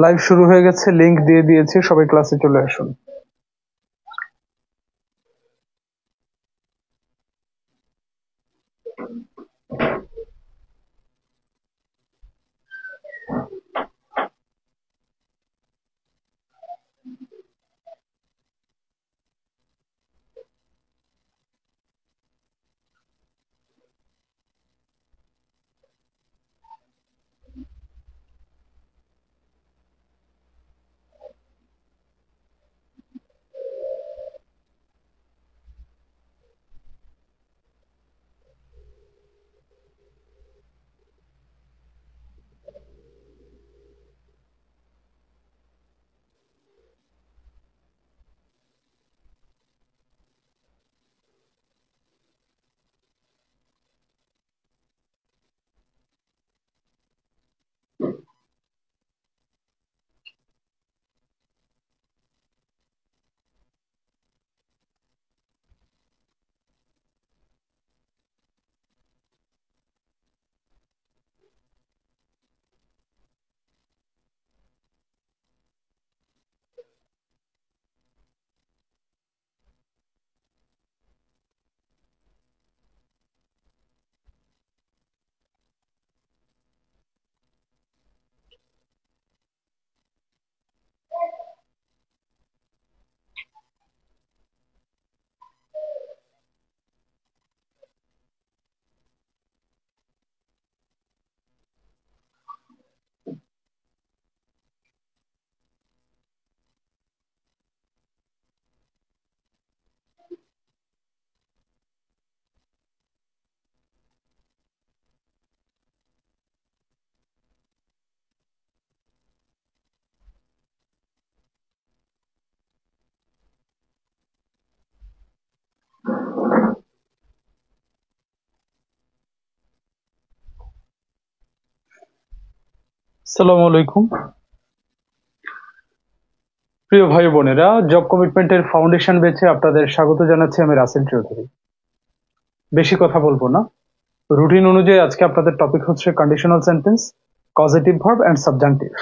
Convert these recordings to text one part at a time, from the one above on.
Live শুরু হয়ে গেছে, লিংক দিয়ে দিয়েছি, সবাই ক্লাসে চলে আসুন। আসসালামু আলাইকুম প্রিয় ভাই বোনেরা, জব কমিটমেন্টের ফাউন্ডেশন ব্যাচে আপনাদের স্বাগত জানাচ্ছি। আমি রাসেল চৌধুরী। বেশি কথা বলবো না, রুটিন অনুযায়ী আজকে আপনাদের টপিক হচ্ছে conditional sentence, causative verb and subjunctive.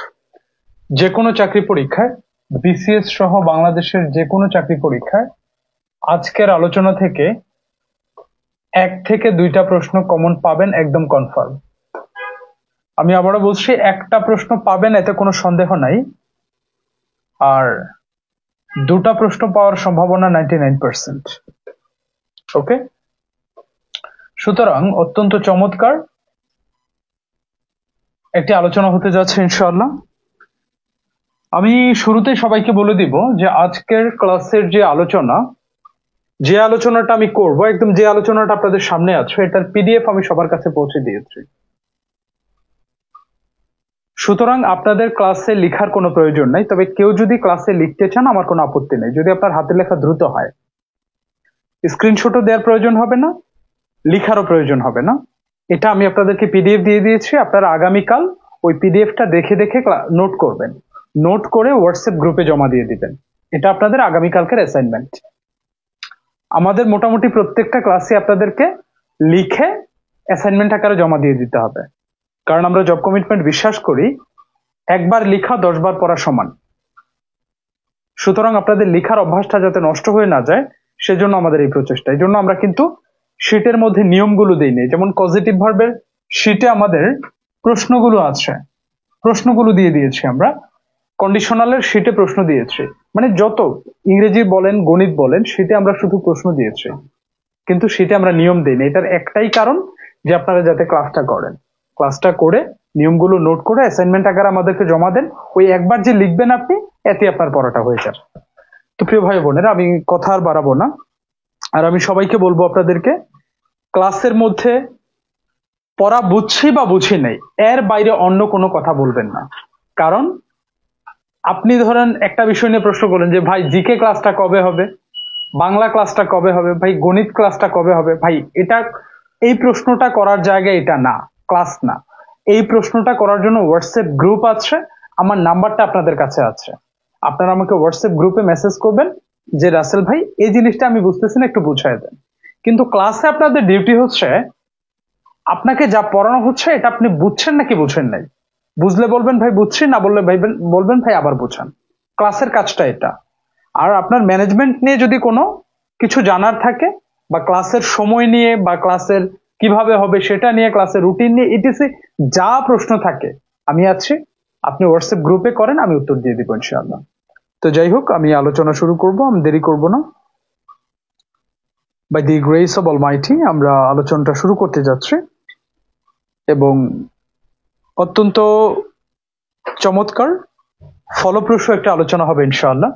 যে কোনো চাকরি পরীক্ষায়, বিসিএস সহ বাংলাদেশের যে কোনো চাকরি পরীক্ষায় আজকের আলোচনা থেকে 1 থেকে 2টা প্রশ্ন কমন পাবেন, একদম কনফার্ম। আমি আবারও বলছি, একটা প্রশ্ন পাবেন, এতে কোনো সন্দেহ নাই। আর 2টা প্রশ্ন পাওয়ার সম্ভাবনা 99%। ওকে, সুতরাং অত্যন্ত চমৎকার একটি আলোচনা হতে যাচ্ছে ইনশাআল্লাহ। আমি শুরুতেই সবাইকে বলে দিব যে আজকের ক্লাসের যে আলোচনাটা আমি করব, একদম যে আলোচনাটা আপনাদের সামনে আছে, এটার পিডিএফ আমি সবার কাছে পৌঁছে দিয়েছি। সুতরাং আপনাদের ক্লাসে লেখার কোনো প্রয়োজন নাই, তবে কেউ যদি ক্লাসে লিখতে চান আমার কোনো আপত্তি নেই, যদি আপনার হাতের লেখা দ্রুত হয়। স্ক্রিনশটও দেওয়ার প্রয়োজন হবে না, লেখারও প্রয়োজন হবে না। এটা আমি আপনাদেরকে পিডিএফ দিয়ে দিয়েছি, আপনারা আগামীকাল ওই পিডিএফটা দেখে দেখে নোট করবেন, নোট করে হোয়াটসঅ্যাপ গ্রুপে জমা দিয়ে দিবেন। এটা আপনাদের আগামীকালকের অ্যাসাইনমেন্ট। আমাদের মোটামুটি প্রত্যেকটা ক্লাসে আপনাদেরকে লিখে অ্যাসাইনমেন্ট আকারে জমা দিয়ে দিতে হবে, কারণ আমরা জব কমিটমেন্ট বিশ্বাস করি একবার লেখা 10 বার পড়া সমান। সুতরাং আপনাদের লেখার অভ্যাসটা যাতে নষ্ট হয়ে না যায়, সেজন্য আমাদের এই প্রচেষ্টা। এই জন্য আমরা কিন্তু শীটের মধ্যে নিয়মগুলো দিইনি, যেমন পজিটিভ ভার্বের শীটে আমাদের প্রশ্নগুলো আছে, প্রশ্নগুলো দিয়ে দিয়েছি আমরা। কন্ডিশনালের শীটে প্রশ্ন দিয়েছি, মানে যত ইংরেজি বলেন গণিত বলেন শীটে আমরা শুধু প্রশ্ন দিয়েছি, কিন্তু শীটে আমরা নিয়ম দিইনি। এটার একটাই কারণ যে আপনারা যাতে ক্লাসটা করে নিয়মগুলো নোট করে অ্যাসাইনমেন্ট আকারে আমাদেরকে জমা দেন। ওই একবার যে লিখবেন আপনি, এতে আপনার পড়াটা হয়ে যাবে। তো প্রিয় ভাই বোনেরা, আমি কথা আর বাড়াবো না, আর আমি সবাইকে বলবো আপনাদেরকে ক্লাসের মধ্যে পড়া বুঝছি বা বুঝি নাই এর বাইরে অন্য কোনো কথা বলবেন না। কারণ আপনি ধরেন একটা বিষয় নিয়ে প্রশ্ন করলেন যে ভাই জিকে ক্লাসটা কবে হবে, বাংলা ক্লাসটা কবে হবে, ভাই গণিত ক্লাসটা কবে হবে। ভাই এটা এই প্রশ্নটা করার জায়গা এটা না, ক্লাস না। এই প্রশ্নটা করার জন্য হোয়াটসঅ্যাপ গ্রুপ আছে, আমার নাম্বারটা আপনাদের কাছে আছে। আপনারা আমাকে হোয়াটসঅ্যাপ গ্রুপে মেসেজ করবেন যে রাসেল ভাই এই জিনিসটা আমি বুঝতেছি না, একটু বুঝাই দেন। কিন্তু ক্লাসে আপনাদের ডিউটি হচ্ছে আপনাকে যা পড়ানো হচ্ছে এটা আপনি বুঝছেন নাকি বুঝেন নাই। বুঝলে বলবেন ভাই বুঝছি, না বললে ভাই বলবেন ভাই আবার বুঝান। ক্লাসের কাজটা এটা। আর আপনার ম্যানেজমেন্ট নিয়ে যদি কোনো কিছু জানার থাকে বা ক্লাসের সময় নিয়ে বা ক্লাসের কিভাবে হবে সেটা নিয়ে, ক্লাসের রুটিন নিয়ে ইটিসি যা প্রশ্ন থাকে আমি আছি, আপনি হোয়াটসঅ্যাপ গ্রুপে করেন, আমি উত্তর দিয়ে দিব ইনশাআল্লাহ। তো যাই হোক, আমি আলোচনা শুরু করব, আমি দেরি করব না। By the grace of almighty আমরা আলোচনাটা শুরু করতে যাচ্ছি এবং অত্যন্ত চমৎকার ফলপ্রসূ একটা আলোচনা হবে ইনশাআল্লাহ।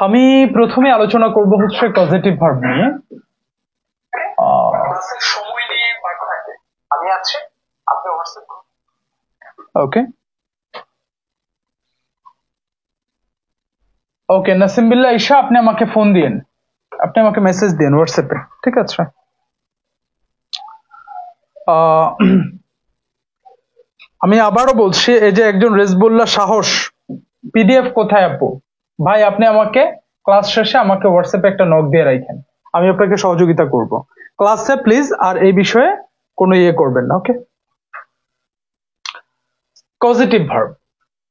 আমি প্রথমে আলোচনা করব হচ্ছে পজিটিভ ভার্ব নিয়ে। সময় নিয়ে আমি আছি, আপনি হোয়াটসঅ্যাপ করুন। ওকে ওকে, নাসিম বিল্লাহ ঈশা, আপনি আমাকে ফোন দিন, আপনি আমাকে মেসেজ দিন হোয়াটসঅ্যাপে, ঠিক আছে? আমি আবারও বলছি, এই যে একজন রেজবুল্লাহ সাহস, পিডিএফ কোথায় আপু? ভাই আপনি আমাকে ক্লাস শেষে আমাকে হোয়াটসঅ্যাপে একটা নক দিয়ে রাখেন, আমি আপনাকে সহযোগিতা করব ক্লাসে প্লিজ। আর এই বিষয়ে কোনো ইয়ে করবেন না, ওকে? পজিটিভ ভার্ব,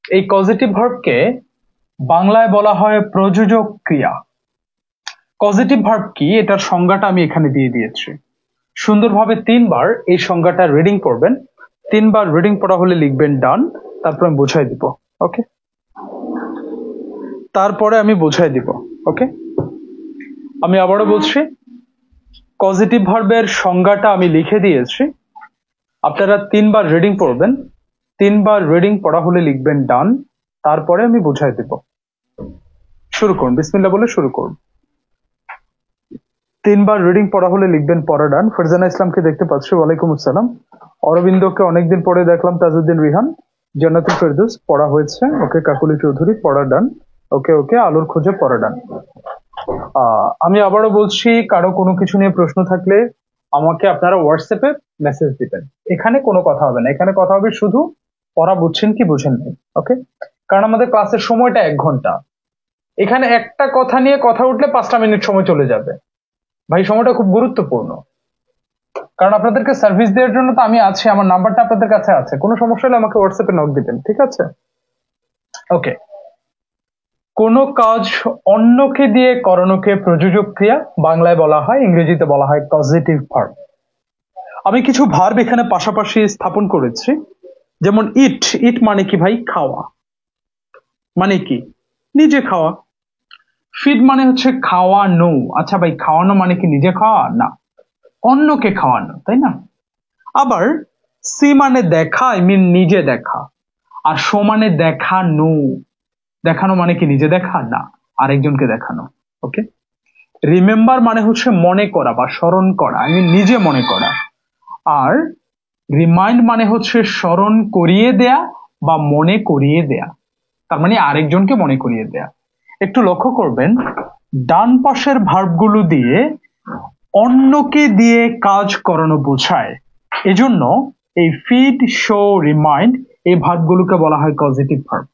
এই পজিটিভ ভার্বকে বাংলায় বলা হয় প্রযোজক ক্রিয়া। পজিটিভ ভার্ব কি, এটার সংজ্ঞাটা আমি এখানে দিয়ে দিয়েছি। সুন্দরভাবে 3 বার এই সংজ্ঞাটা রিডিং করবেন। 3 বার রিডিং পড়া হলে লিখবেন ডান, তারপর আমি বুঝাই দিব, ওকে? তারপরে আমি বুঝাই দিব, ওকে? আমি আবারও বলছি, পজিটিভ ভার্বের সংজ্ঞাটা আমি লিখে দিয়েছি, আপনারা 3 বার রিডিং পড়বেন। 3 বার রিডিং পড়া হলে লিখবেন ডান, তারপরে আমি বুঝাই দিব। শুরু করুন, বিসমিল্লাহ বলে শুরু করুন। 3 বার রিডিং পড়া হলে লিখবেন পড়া ডান। ফারজানা ইসলামকে দেখতে পাচ্ছি, ওয়ালাইকুম আসসালাম। অরবিন্দকে অনেকদিন পরে দেখলাম, তাজউদ্দিন রিহান, জান্নাতুল ফেরদৌস পড়া হয়েছে, ওকে। কাকুলি চৌধুরী পড়া ডান, ওকে ওকে। আলোর খোঁজে পড়া ডান। আমি আবারও বলছি, কারো কোনো কিছু নিয়ে প্রশ্ন থাকলে আমাকে আপনারা হোয়াটসঅ্যাপে মেসেজ দিবেন। এখানে কোনো কথা হবে না, এখানে কথা হবে শুধু পড়া বুঝছেন কি বুঝেন নাই, ওকে? কারণ আমাদের ক্লাসের সময়টা 1 ঘন্টা। এখানে একটা কথা নিয়ে কথা উঠলে 5টা মিনিট সময় চলে যাবে। ভাই সময়টা খুব গুরুত্বপূর্ণ, কারণ আপনাদেরকে সার্ভিস দেওয়ার জন্য তো আমি আছি, আমার নাম্বারটা আপনাদের কাছে আছে। কোনো সমস্যা হলে আমাকে হোয়াটসঅ্যাপে নক দিবেন, ঠিক আছে? ওকে। কোনো কাজ অন্যকে দিয়ে করানোকে প্রযোজক ক্রিয়া বাংলায় বলা হয়, ইংরেজিতে বলা হয় পজিটিভ ভার্ব। আমি কিছু ভার্ব এখানে পাশাপাশি স্থাপন করেছি, যেমন ইট। ইট মানে কি ভাই? খাওয়া। মানে কি? নিজে খাওয়া। ফিড মানে হচ্ছে খাওয়ানো। আচ্ছা ভাই, খাওয়ানো মানে কি নিজে খাওয়া? না, অন্যকে খাওয়ানো, তাই না? আবার সি মানে দেখা, আই মিন নিজে দেখা। আর শো মানে দেখানো। দেখানো মানে কি নিজে দেখা? না, আরেকজনকে দেখানো, ওকে? রিমেম্বার মানে হচ্ছে মনে করা বা স্মরণ করা, আই মিন নিজে মনে করা। আর রিমাইন্ড মানে হচ্ছে স্মরণ করিয়ে দেয়া বা মনে করিয়ে দেয়া, তার মানে আরেকজনকে মনে করিয়ে দেয়া। একটু লক্ষ্য করবেন, ডান পাশের ভার্বগুলো দিয়ে অন্যকে দিয়ে কাজ করানো বোঝায়, এজন্য এই ফিড, শো, রিমাইন্ড এই ভার্বগুলোকে বলা হয় পজিটিভ ভার্ব।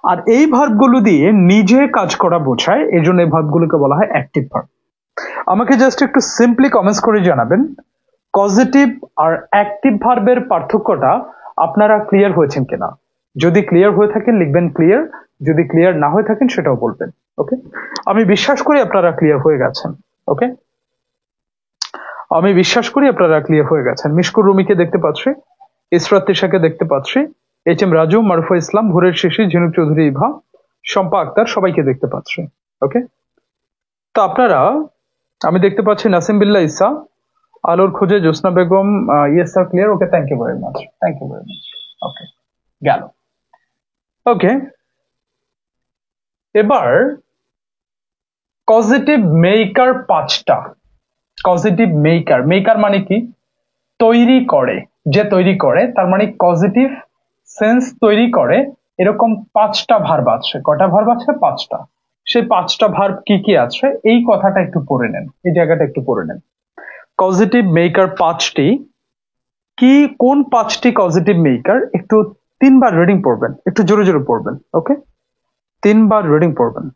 আর এই ভার্বগুলো দিয়ে নিজে কাজ করা বোঝায়, এজন্য এই ভার্বগুলোকে বলা হয় অ্যাক্টিভ ভার্ব। আমাকে জাস্ট একটু সিম্পলি কমেন্টস করে জানাবেন, পজিটিভ আর অ্যাক্টিভ ভার্বের পার্থক্যটা আপনারা ক্লিয়ার হয়েছেন কিনা। যদি ক্লিয়ার হয়ে থাকেন লিখবেন ক্লিয়ার, যদি ক্লিয়ার না হয়ে থাকেন সেটাও বলবেন, ওকে? আমি বিশ্বাস করি আপনারা ক্লিয়ার হয়ে গেছেন, ওকে? আমি বিশ্বাস করি আপনারা ক্লিয়ার হয়ে গেছেন। মিশকুর রুমিকে দেখতে পাচ্ছি, ইসরাত তিশাকে দেখতে পাচ্ছি, এইচ এম রাজু, মারুফা ইসলাম, ভোরের শিশি, ঝিনুক চৌধুরী, ইভা, শম্পা আক্তার, সবাইকে দেখতে পাচ্ছি, ওকে? তো আপনারা, আমি দেখতে পাচ্ছি নাসিম বিল্লাহ ইসা, আলোর খোঁজে Jyotsna Begum, yes sir clear, okay, thank you very much, thank you very much, okay, গেল। ওকে, এবার পজিটিভ মেকার 5টা। পজিটিভ মেকার, মেকার মানে কি? তৈরি করে, যে তৈরি করে, তার মানে পজিটিভ সেন্স তৈরি করে। এরকম 5টা ভার্ব আছে। কটা ভার্ব আছে? 5টা। সেই 5টা ভার্ব কি কি আছে এই কথাটা একটু পড়ে নেন, এই জায়গাটা একটু পড়ে নেন। পজিটিভ মেকার 5টি, কি কোন 5টি পজিটিভ মেকার? একটু 3বার রিডিং পড়বেন, একটু জোরে জোরে পড়বেন। ওকে, 3বার রিডিং পড়বেন।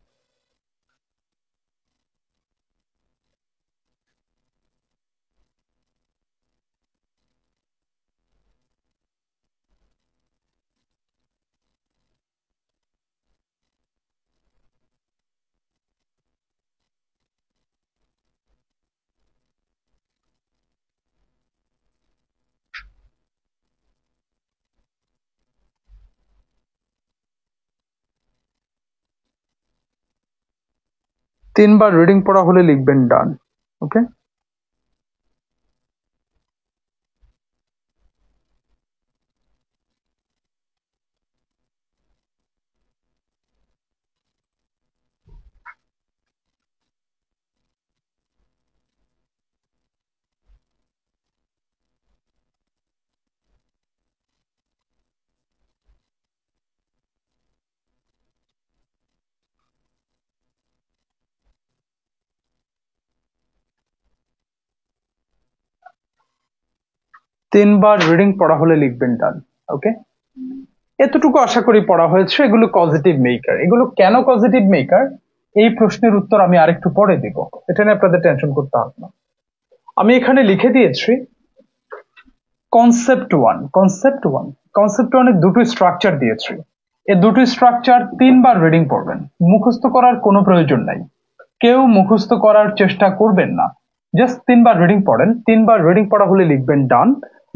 তিনবার রিডিং পড়া হলে লিখবেন ডান। ওকে, তিনবার রিডিং পড়া হলে লিখবেন ডান। ওকে, এতটুকু আশা করি পড়া হয়েছে। এগুলো পজিটিভ মেকার। এগুলো কেন পজিটিভ মেকার, এই প্রশ্নের উত্তর আমি আরেকটু পরে দিব, এটা নিয়ে আপনাদের টেনশন করতে হবে না। আমি এখানে লিখে দিয়েছি কনসেপ্ট ওয়ান। কনসেপ্ট ওয়ানের দুটো স্ট্রাকচার দিয়েছি। এই দুটো স্ট্রাকচার 3বার রিডিং পড়বেন, মুখস্থ করার কোনো প্রয়োজন নাই। কেউ মুখস্থ করার চেষ্টা করবেন না, জাস্ট 3বার রিডিং পড়েন। 3বার রিডিং পড়া হলে লিখবেন ডান।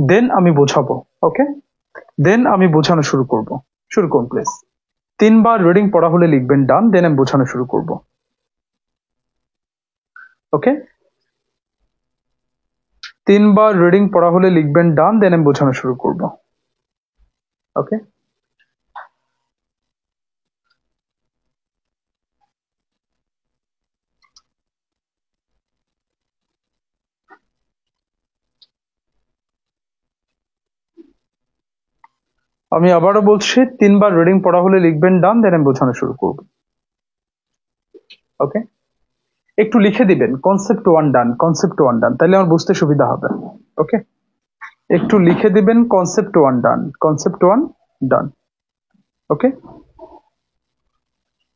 দেন আমি বোঝাবো। ওকে, দেন আমি বোঝানো শুরু করব। শুরু করুন প্লিজ। 3বার রিডিং পড়া হলে লিখবেন ডান, দেন আমি বোঝানো শুরু করব। ওকে, 3বার রিডিং পড়া হলে লিখবেন ডান, দেন আমি বোঝানো শুরু করব। ওকে, আমি আবারও বলছি, 3বার রিডিং পড়া হলে লিখবেন ডান, দেন আমি বোঝানো শুরু করব। ওকে, একটু লিখে দিবেন কনসেপ্ট ওয়ান ডান, কনসেপ্ট ওয়ান ডান, তাহলে আমার বুঝতে সুবিধা হবে। ওকে, একটু লিখে দিবেন কনসেপ্ট ওয়ান ডান, কনসেপ্ট ওয়ান ডান। ওকে,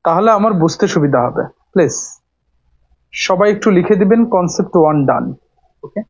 তাহলে আমার বুঝতে সুবিধা হবে। প্লিজ সবাই একটু লিখে দিবেন কনসেপ্ট ওয়ান ডান। ওকে,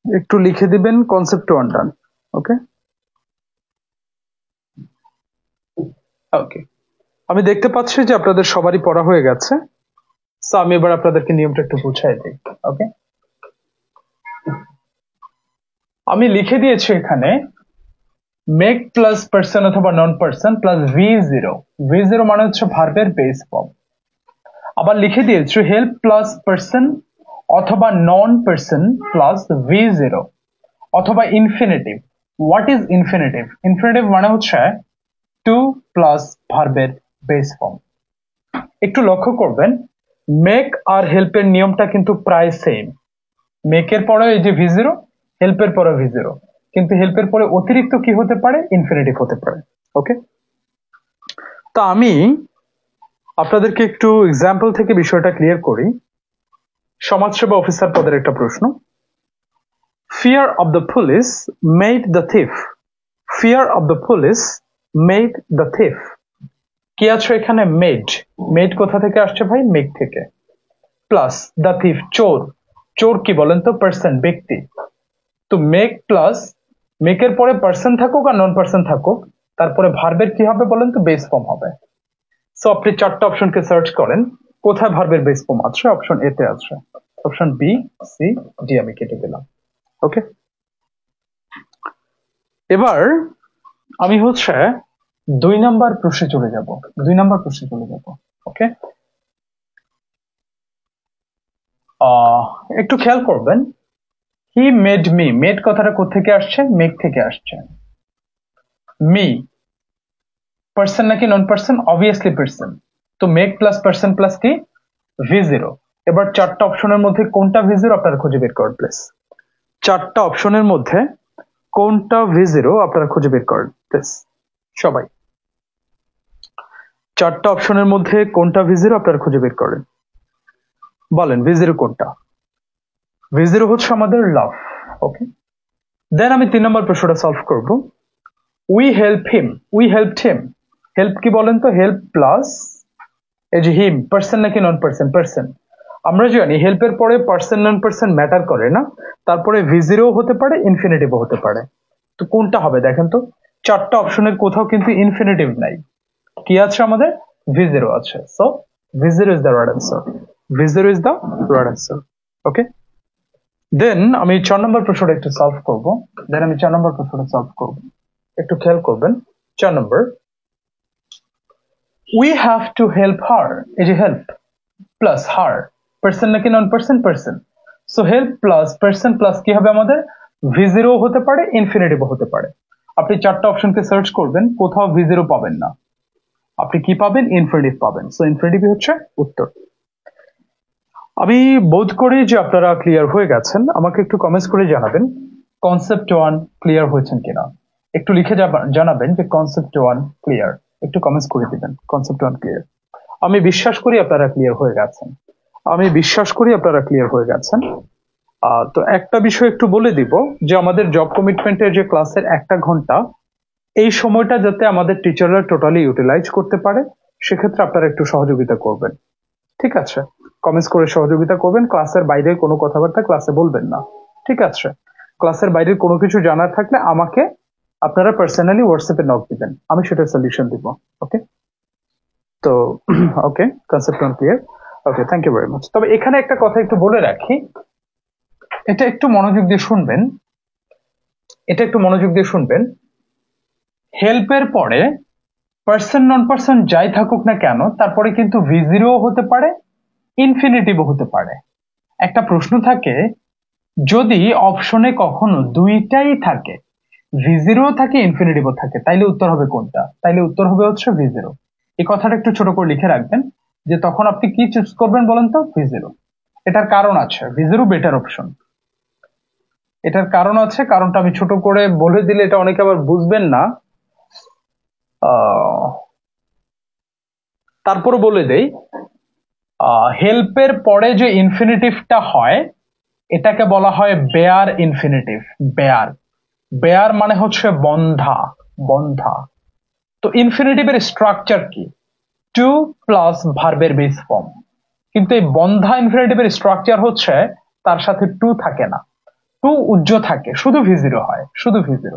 একটু লিখে দিবেন কনসেপ্ট ওয়ান ডান। ওকে, ওকে, আমি দেখতে পাচ্ছি যে আপনাদের সবারই পড়া হয়ে গেছে। সো আমি এবার আপনাদেরকে নিয়মটা একটু বুঝাই দিই। ওকে, আমি লিখে দিয়েছি এখানে মেক প্লাস পার্সন অথবা নন পার্সন প্লাস V0। V0 মানে হচ্ছে ভার্বের বেস ফর্ম। আবার লিখে দিয়েছি হেল্প প্লাস পার্সন অথবা নন পার্সন প্লাস V0 অথবা infinitive. What is infinitive? Infinitive মানে হচ্ছে টু প্লাস ভার্বের বেস ফর্ম। একটু লক্ষ্য করবেন, মেক আর হেল্পের নিয়মটা কিন্তু প্রায় সেম। মেকের পরে এই যে V0, হেল্পের পরে V0, কিন্তু হেল্পের পরে অতিরিক্ত কি হতে পারে? ইনফিনিটিভ হতে পারে। ওকে, তো আমি আপনাদেরকে একটু এক্সাম্পল থেকে বিষয়টা ক্লিয়ার করি। সমাজসেবা অফিসার পদের একটা প্রশ্ন। Fear of the police made the thief. Fear of the police made the thief. কি আছে এখানে? মেড। মেড কোথা থেকে আসছে ভাই? মেক থেকে। প্লাস দ্য থিফ, চোর। চোর কি বলেন তো? পার্সন, ব্যক্তি। তো মেক প্লাস মেকের পরে পার্সন থাকুক আর নন পার্সন থাকুক, তারপরে ভার্বের কি হবে বলেন তো? বেস ফর্ম হবে। সো আপনি চারটা অপশনকে সার্চ করেন কোথায় ভার্বের বেস ফর্ম আছে, অপশন এ তে আছে, অপশন বি, সি, ডি আমি কেটে দিলাম। ওকে, এবার আমি হচ্ছে 2 নাম্বার প্রশ্নে চলে যাব। 2 নাম্বার প্রশ্নে চলে যাব। ওকে, একটু খেয়াল করবেন, হি মেড মি, মেড কথাটা কোত্থেকে আসছে? মেক থেকে আসছে। মি পার্সন নাকি নন পার্সন? Obviously person. তো মেক প্লাস পার্সন প্লাস কি? V0। এবার চারটা অপশনের মধ্যে কোনটা V0 আপনারা খুঁজে বের করেন প্লিজ। চারটা অপশনের মধ্যে কোনটা V0 আপনারা খুঁজে বের করেন প্লিজ সবাই। চারটা অপশনের মধ্যে কোনটা V0 আপনারা খুঁজে বের করেন, বলেন V0 কোনটা? V0 হচ্ছে আমাদের লাভ। ওকে, দেন আমি 3 নম্বর প্রশ্নটা সলভ করব। We help him, we helped him, help কি বলেন তো? হেল্প প্লাস এই যে হিম, পার্সন নাকি নন পার্সন? পার্সন। আমরা জানি হেল্পের পরে পার্সন নন পার্সন ম্যাটার করে না, তারপরে V0 হতে পারে, ইনফিনিটিভও হতে পারে। তো কোনটা হবে দেখেন তো? চারটা অপশনের কোথাও কিন্তু ইনফিনিটিভ নাই, কি আছে আমাদের? V0 আছে। So V0 is the right answer, V0 is the right answer. Okay, then আমি 4 নম্বর প্রশ্নটা একটু সলভ করব। একটু খেয়াল করবেন। 4 number, we have to help her, এই যে হেল্প প্লাস হার, পার্সন নাকি non person? Person. So help plus person plus কি হবে আমাদের? V0 হতে পারে, ইনফিনিটিভও হতে পারে। আপনি চারটা অপশনকে সার্চ করবেন, কোথাও V0 পাবেন না, আপনি কি পাবেন? ইনফিনিটিভ পাবেন। সো ইনফিনিটিভ হচ্ছে উত্তর। আমি বোধ করি যে আপনারা ক্লিয়ার হয়ে গেছেন। আমাকে একটু কমেন্টস করে জানাবেন কনসেপ্ট 1 ক্লিয়ার হয়েছেন কিনা। একটু লিখে জানাবেন যে কনসেপ্ট 1 ক্লিয়ার, একটু কমেন্টস করে দিবেন কনসেপ্ট 1 ক্লিয়ার। আমি বিশ্বাস করি আপনারা ক্লিয়ার হয়ে গেছেন, আমি বিশ্বাস করি আপনারা ক্লিয়ার হয়ে গেছেন। তো একটা বিষয় একটু বলে দিব যে আমাদের জব কমিটমেন্টের যে ক্লাসের 1 ঘন্টা, এই সময়টা যাতে আমাদের টিচাররা টোটালি ইউটিলাইজ করতে পারে, সেক্ষেত্রে আপনারা একটু সহযোগিতা করবেন। ঠিক আছে, কমেন্টস করে সহযোগিতা করবেন। ক্লাসের বাইরে কোনো কথাবার্তা ক্লাসে বলবেন না। ঠিক আছে, ক্লাসের বাইরে কোনো কিছু জানার থাকলে আমাকে আপনারা পার্সোনালি হোয়াটসঅ্যাপে নক দিবেন, আমি সেটার সলিউশন দিব। ওকে, তো okay, concept on clear. Okay, thank you very much. তবে এখানে একটা কথা একটু বলে রাখি, এটা একটু মনোযোগ দিয়ে শুনবেন, এটা একটু মনোযোগ দিয়ে শুনবেন। হেল্পের পরে পার্সন নন পার্সন যাই থাকুক না কেন, তারপরে কিন্তু V0 হতে পারে, ইনফিনিটিভও হতে পারে। একটা প্রশ্ন থাকে, যদি অপশনে কখনো দুইটাই থাকে, V0 থাকে, ইনফিনিটিভও থাকে, তাইলে উত্তর হবে কোনটা? তাইলে উত্তর হবে হচ্ছে V0। এই কথাটা একটু ছোট করে লিখে রাখবেন যে তখন আপনি কি চুজ করবেন বলেন তো? V0। এটার কারণ আছে, V0 বেটার অপশন। এটার কারণ আছে, কারণটা আমি ছোট করে বলে দিলে এটা অনেকে আবার বুঝবেন না, তারপরে বলে দেই। হেল্পের পরে যে ইনফিনিটিভটা হয়, এটাকে বলা হয় বেয়ার ইনফিনিটিভ। বেয়ার, বেয়ার মানে হচ্ছে বন্ধা, বন্ধা। তো ইনফিনিটিভের স্ট্রাকচার কি? টু প্লাস ভার্বের বেস ফর্ম। কিন্তু এই বন্ধা ইনফিনিটিভের স্ট্রাকচার হচ্ছে তার সাথে টু থাকে না, টু উজ্জ থাকে, শুধু V0 হয়, শুধু V0।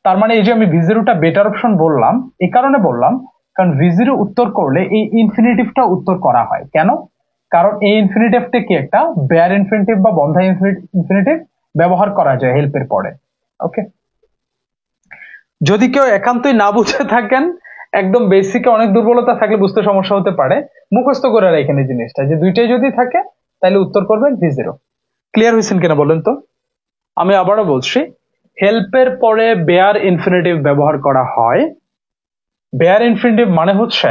তার মানে এই যে আমি V0টা বেটার অপশন বললাম, এই কারণে বললাম কারণ V0 উত্তর করলে এই ইনফিনিটিভটা উত্তর করা হয়। কেন? কারণ এই ইনফিনিটিভটা কি একটা বেয়ার ইনফিনিটিভ বা বন্ধা ইনফিনিটিভ ব্যবহার করা যায় হেল্পের পরে। ওকে, যদি কেউ একান্তই না বুঝে থাকেন, একদম বেসিকে অনেক দুর্বলতা থাকলে বুঝতে সমস্যা হতে পারে, মুখস্থ করে রাখেন এই জিনিসটা যে দুইটাই যদি থাকে তাহলে উত্তর করবেন V0। ক্লিয়ার হয়েছেন কিনা বলেন তো? আমি আবারও বলছি, হেল্পের পরে বেয়ার ইনফিনিটিভ ব্যবহার করা হয়। বেয়ার ইনফিনিটিভ মানে হচ্ছে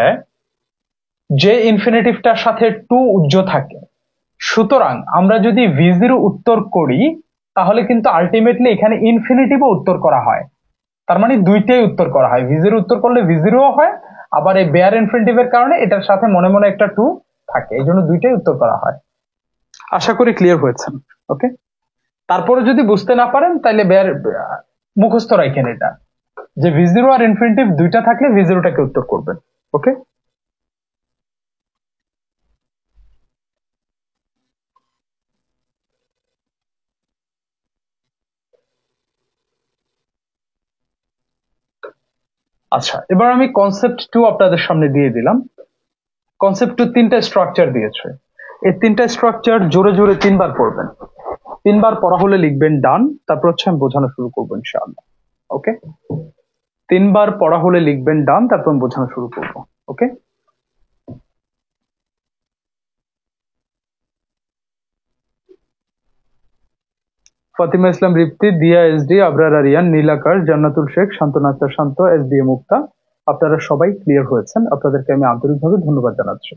যে ইনফিনিটিভটার সাথে টু উজ্জ থাকে। সুতরাং আমরা যদি V0 উত্তর করি, তাহলে কিন্তু আলটিমেটলি এখানে ইনফিনিটিভও উত্তর করা হয়। তার মানে দুইটাই উত্তর করা হয়, V0 উত্তর করলে V0 হয়, আবার এই বেয়ার ইনফিনিটিভের কারণে এটার সাথে মনে মনে একটা টু থাকে, এই জন্য দুইটাই উত্তর করা হয়। আশা করি ক্লিয়ার হয়েছেন। ওকে, তারপরে যদি বুঝতে না পারেন তাহলে বেয়ার মুখস্থ রাখেন এটা, যে V0 আর ইনফিনিটিভ দুইটা থাকলে V0টাকে উত্তর করবেন। ওকে, আচ্ছা, এবার আমি কনসেপ্ট 2 আপনাদের সামনে দিয়ে দিলাম। কনসেপ্ট টু তিনটা স্ট্রাকচার দিয়েছে, এই তিনটা স্ট্রাকচার জোরে জোরে 3 বার পড়বেন। 3 বার পড়া হলে লিখবেন ডান, তারপর হচ্ছে আমি বোঝানো শুরু করবো ইনশাআল্লাহ। ওকে, 3 বার পড়া হলে লিখবেন ডান, তারপর আমি বোঝানো শুরু করবো। ওকে, ফাতিমা ইসলাম রিপ্তি, দিয়া SD, Abrar Aryan, নীলাকার, Jannatul Sheikh, Shantana Akter Shanto, S B A মুক্তা, আপনারা সবাই ক্লিয়ার হয়েছেন, আপনাদেরকে আমি আন্তরিকভাবে ধন্যবাদ জানাচ্ছি।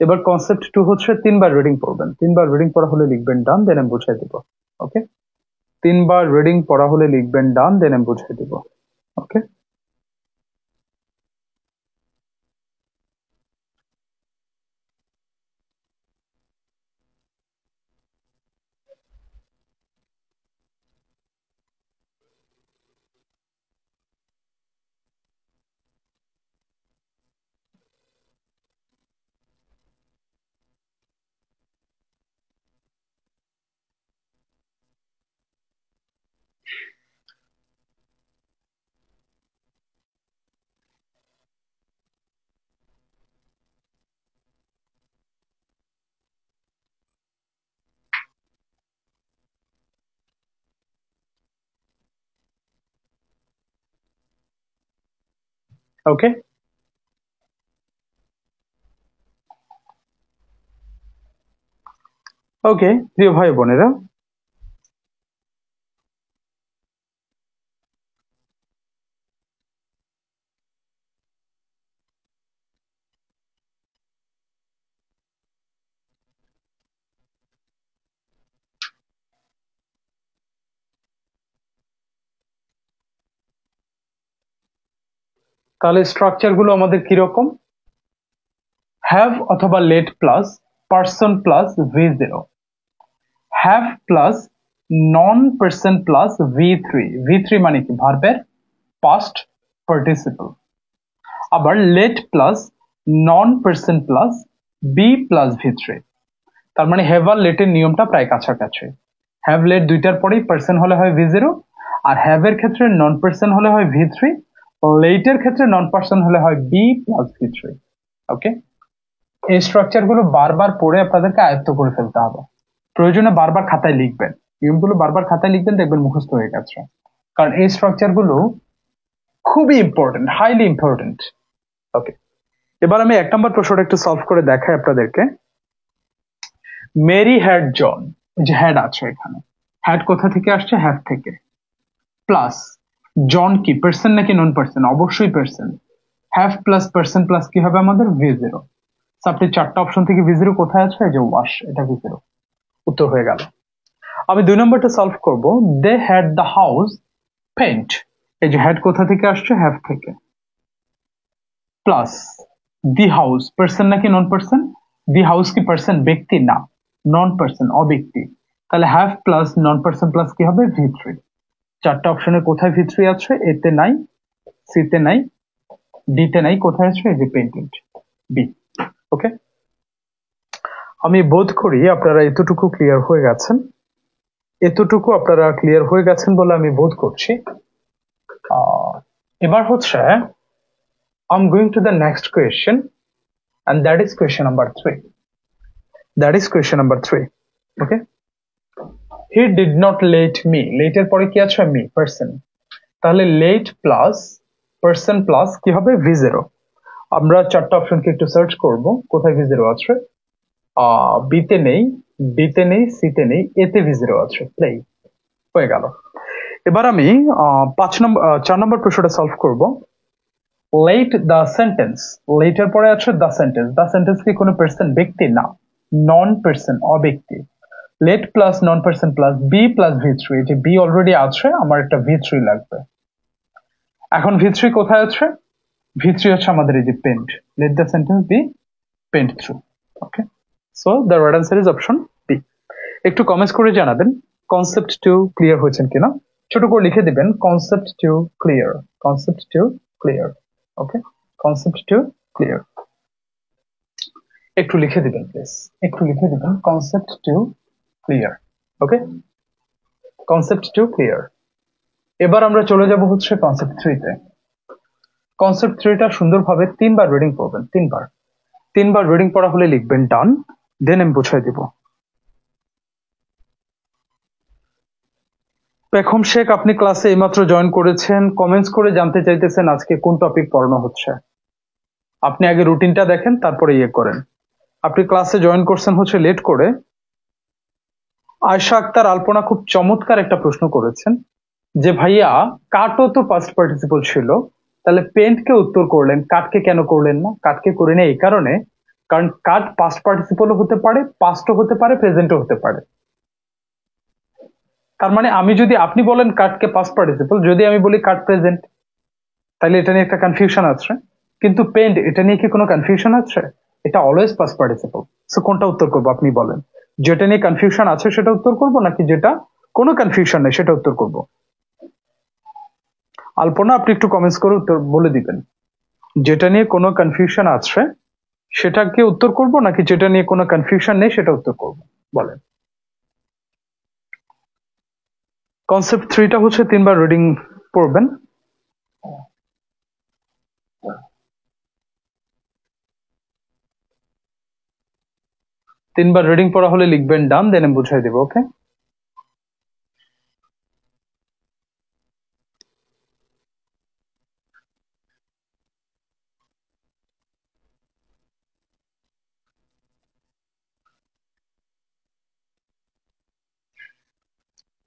এবার কনসেপ্ট টু হচ্ছে 3 বার রিডিং পড়বেন। 3 বার রিডিং পড়া হলে লিখবেন ডান, দেন আমি বুঝাই দিব। ওকে, 3 বার রিডিং পড়া হলে লিখবেন ডান, দেন আমি বুঝাই দিব। ওকে, ওকে, ওকে প্রিয় ভাই বোনেরা, তাহলে স্ট্রাকচার গুলো আমাদের কিরকম? হ্যাভ অথবা let plus person plus V0, have plus non person plus V3, V3 মানে কি? ভার্বের পাস্ট পার্টিসিপল। আবার let plus non person plus B plus V3, তার মানে হ্যাভ আর লেটের নিয়মটা প্রায় কাছাকাছি। হ্যাভ লেট দুইটার পরেই পার্সন হলে হয় V0, আর হ্যাভ এর ক্ষেত্রে নন পার্সন হলে হয় V3, লেটের ক্ষেত্রে নন পার্সন হলে হয় বি প্লাস V3। ওকে, এই স্ট্রাকচার গুলো বারবার পড়ে আপনাদেরকে আয়ত্ত করে ফেলতে হবে। প্রয়োজনে বারবার খাতায় লিখবেন, নিয়মগুলো বারবার খাতায় লিখবেন, দেখবেন মুখস্থ হয়ে গেছে। কারণ এই স্ট্রাকচার গুলো খুবই ইম্পর্টেন্ট, হাইলি ইম্পর্টেন্ট। ওকে, এবার আমি 1 নম্বর প্রশ্নটা একটু সলভ করে দেখাই আপনাদেরকে। মেরি হ্যাড জন, যে হ্যাড আছে এখানে, হ্যাড কোথা থেকে আসছে? হ্যাভ থেকে। প্লাস জন কি পার্সন নাকি নন পার্সন? অবশ্যই person. Have plus person plus কি হবে আমাদের? V0। আপনি 4টা অপশন থেকে V0 কোথায় আছে? এই যে ওয়াশ, এটা V0, উত্তর হয়ে গেল। আমি 2 নম্বরটা সলভ করব। They had the house paint, এই যে হ্যাড কোথা থেকে আসছে? হ্যাভ থেকে। প্লাস দি হাউস পার্সন নাকি নন পার্সন? দি হাউস কি পার্সন? ব্যক্তি না, নন পার্সন, অব্যক্তি। তাহলে have plus non person plus কি হবে? V3। 4টা অপশনের কোথায় V3 আছে? এতে নাই, সিতে নাই, ডিতে নাই, কোথায় আছে? এই যে পেন্টেড, বি। ওকে, আমি বোধ করি আপনারা এতটুকু ক্লিয়ার হয়ে গেছেন, এতটুকু আপনারা ক্লিয়ার হয়ে গেছেন বলে আমি বোধ করছি। এবার হচ্ছে I'm going to the next question, and that is question number 3. That is question number 3. Okay, he did not let me, let এর পরে কি আছে? me, person। তাহলে let plus person plus কি হবে? V0। আমরা 4টা অপশনকে একটু সার্চ করব, কোথায় V0 আছে। বিতে নেই, ডিতে নেই, সিতে নেই, এতে V0 আছে, প্লে হয়ে গেল। এবার আমি 4 নম্বর প্রশ্নটা সলভ করব। লেট দ্য সেন্টেন্স, লেটের পরে আছে দ্য সেন্টেন্স। দ্য সেন্টেন্স কি কোনো পার্সন? ব্যক্তি না, নন পার্সন, অব্যক্তি। Let plus non person plus B plus V3, এটি বি অলরেডি আছে, আমার একটা V3 লাগবে। এখন V3 কোথায় আছে? V3 হচ্ছে আমাদের এই যে paint. Let the sentence be paint through. Okay, so the right answer is option B. একটু কমেন্টস করে জানাবেন কনসেপ্ট 2 ক্লিয়ার হয়েছেন কিনা। ছোট করে লিখে দিবেন কনসেপ্ট 2 ক্লিয়ার, কনসেপ্ট 2 ক্লিয়ার। ওকে, কনসেপ্ট 2 ক্লিয়ার, একটু লিখে দিবেন প্লিজ, একটু লিখে দিবেন কনসেপ্ট 2 ক্লিয়ার। ওকে, কনসেপ্ট 2 ক্লিয়ার। এবার আমরা চলে যাব হচ্ছে কনসেপ্ট 3 তে। কনসেপ্ট 3টা সুন্দরভাবে 3 বার রিডিং করবেন, 3 বার। তিনবার রিডিং পড়া হলে লিখবেন ডান, দেন আমি বুঝাই দিব। পেখম শেখ, আপনি ক্লাসে এইমাত্র জয়েন করেছেন, কমেন্টস করে জানতে চাইতেছেন আজকে কোন টপিক পড়ানো হচ্ছে। আপনি আগে রুটিনটা দেখেন, তারপরে ইয়ে করেন। আপনি ক্লাসে জয়েন করছেন হচ্ছে লেট করে। আয়শা আক্তার আলপনা খুব চমৎকার একটা প্রশ্ন করেছেন যে ভাইয়া কাটও তো পাস্ট পার্টিসিপল ছিল, তাহলে পেন্টকে উত্তর করলেন, কাটকে কেন করলেন না? কাটকে করে নেই এই কারণে, কারণ কাট পাস্ট পার্টিসিপলও হতে পারে, পাস্টও হতে পারে, প্রেজেন্টও হতে পারে। তার মানে আমি যদি, আপনি বলেন কাটকে পাস্ট পার্টিসিপল, যদি আমি বলি কাট প্রেজেন্ট, তাহলে এটা নিয়ে একটা কনফিউশন আছে। কিন্তু পেন্ট, এটা নিয়ে কি কোনো কনফিউশন আছে? এটা অলওয়েজ পাস্ট পার্টিসিপল। সো কোনটা উত্তর করবো আপনি বলেন? যেটা নিয়ে কনফিউশন আছে সেটা উত্তর করব, নাকি যেটা কোনো কনফিউশন নেই সেটা উত্তর করব? আলপনা, আপনি একটু কমেন্টস করে উত্তর বলে দিবেন, যেটা নিয়ে কোনো কনফিউশন আছে সেটাকে উত্তর করব, নাকি যেটা নিয়ে কোনো কনফিউশন নেই সেটা উত্তর করব? বলেন। কনসেপ্ট 3টা হচ্ছে 3বার রিডিং পড়বেন। তিনবার রিডিং পড়া হলে লিখবেন ডান, দেন আমি বুঝাই দেব। ওকে,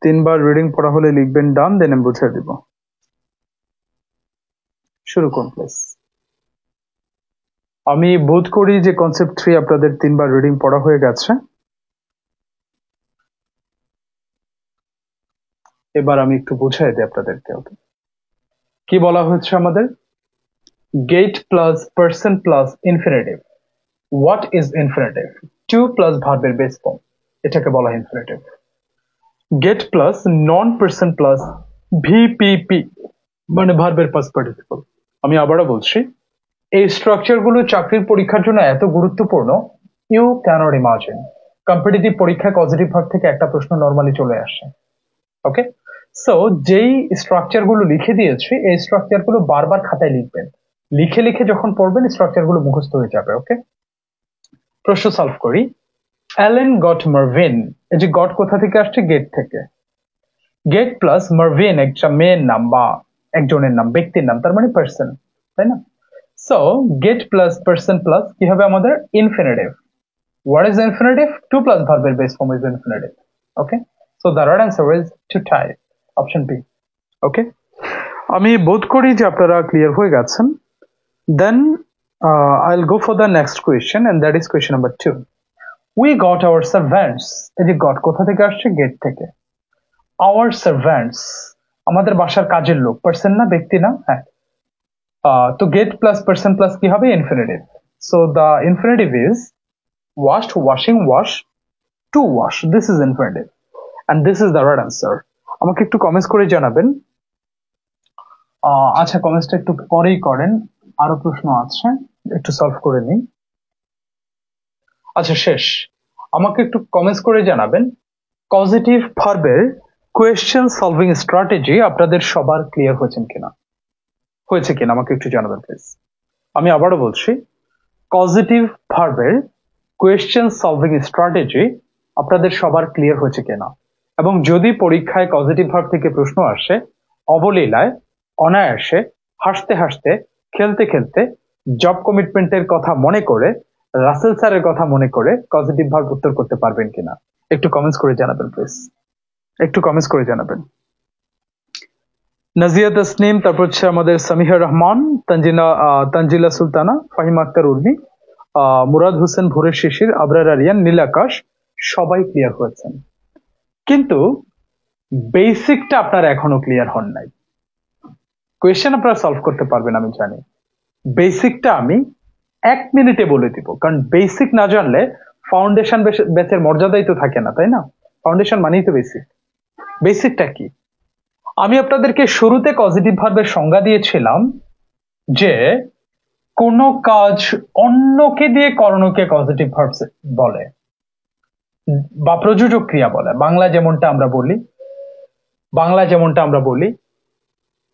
তিনবার রিডিং পড়া হলে লিখবেন ডান, দেন আমি বুঝাই দিব। শুরু করুন প্লিজ। আমি বোধ করি যে কনসেপ্ট 3 আপনাদের 3বার রিডিং পড়া হয়ে গেছে। এবার আমি একটু বুঝাই দিই আপনাদেরকে। ওকে, কি বলা হচ্ছে আমাদের? Get plus person plus infinitive. What is infinitive? To plus ভার্বের বেস ফর্ম, এটাকে বলা হয় infinitive. Get plus non person plus V P P, মানে ভার্বের পাস্ট পার্টিসিপল। আমি আবারও বলছি, এই স্ট্রাকচার গুলো চাকরির পরীক্ষার জন্য এত গুরুত্বপূর্ণ, ইউ ক্যানট ইমাজিন। কম্পিটিটিভ পরীক্ষায় পজিটিভ ভার্ব থেকে একটা প্রশ্ন নর্মালি চলে আসে। ওকে, সো যেই স্ট্রাকচার গুলো লিখে দিয়েছি, এই স্ট্রাকচার গুলো বারবার খাতায় লিখবেন। লিখে লিখে যখন পড়বেন স্ট্রাকচার গুলো মুখস্থ হয়ে যাবে। ওকে, প্রশ্ন সলভ করি। অ্যালেন গট মার্ভিন, এই যে গট কোথা থেকে আসছে? গেট থেকে। গেট প্লাস মার্ভিন একটা মেয়ের নাম বা একজনের নাম, ব্যক্তির নাম, তার মানে পার্সন, তাই না? So get plus person plus কি হবে আমাদের? Infinitive. What is infinitive? To plus verb base form is infinitive. Okay, so the right answer is to tie. Option B. Okay, আমি বোধ করি যে আপনারা ক্লিয়ার হয়ে গেছেন। Then I'll go for the next question, and that is question number 2. We got our servants. এই যে got কোথা থেকে আসছে? গেট থেকে। Our servants, আমাদের বাসার কাজের লোক, পার্সন না, ব্যক্তি না? হ্যাঁ। তো গেট প্লাস পার্সন প্লাস কি হবে? Infinitive. So the infinitive is washed, washing, wash, to wash. This is infinitive, and this is the right answer. আমাকে একটু কমেন্টস করে জানাবেন। আচ্ছা, কমেন্টসটা একটু পরেই করেন, আরো প্রশ্ন আছে, একটু সলভ করে নিই। আচ্ছা, শেষ। আমাকে একটু কমেন্টস করে জানাবেন পজিটিভ ভার্বের কোয়েশ্চেন সলভিং স্ট্র্যাটেজি আপনাদের সবার ক্লিয়ার হয়েছে কিনা আমাকে একটু জানাবেন প্লিজ। আমি আবারও বলছি, পজিটিভ ভার্বের কোয়েশ্চেন সলভিং স্ট্র্যাটেজি আপনাদের সবার ক্লিয়ার হয়েছে কিনা, এবং যদি পরীক্ষায় পজিটিভ ভার্ব থেকে প্রশ্ন আসে, অবলীলায়, অনায়াসে, হাসতে হাসতে, খেলতে খেলতে, জব কমিটমেন্টের কথা মনে করে, রাসেল স্যারের কথা মনে করে পজিটিভ ভার্ব উত্তর করতে পারবেন কিনা একটু কমেন্টস করে জানাবেন প্লিজ, একটু কমেন্টস করে জানাবেন। নাজিয়া তাসনিম, তারপর হচ্ছে আমাদের সামিহা রহমান, তানজিলা সুলতানা, ফাহিমা আক্তার উর্মি, মুরাদ হোসেন, ভোরের শিশির, আবরার আরিয়ান, নীলাকাশ, সবাই ক্লিয়ার হয়েছেন, কিন্তু বেসিকটা আপনারা এখনো ক্লিয়ার হন নাই। কোয়েশ্চেন আপনারা সলভ করতে পারবেন আমি জানি, বেসিকটা আমি 1 মিনিটে বলে দিব, কারণ বেসিক না জানলে ফাউন্ডেশন ব্যাচের মর্যাদাই তো থাকে না, তাই না? ফাউন্ডেশন মানেই তো বেসিক। বেসিকটা কি? আমি আপনাদেরকে শুরুতে পজিটিভ ভার্বের সংজ্ঞা দিয়েছিলাম যে কোন কাজ অন্যকে দিয়ে করানোকে পজিটিভ ভার্ব বলে বা প্রযোজক ক্রিয়া বলে। বাংলায় যেমনটা আমরা বলি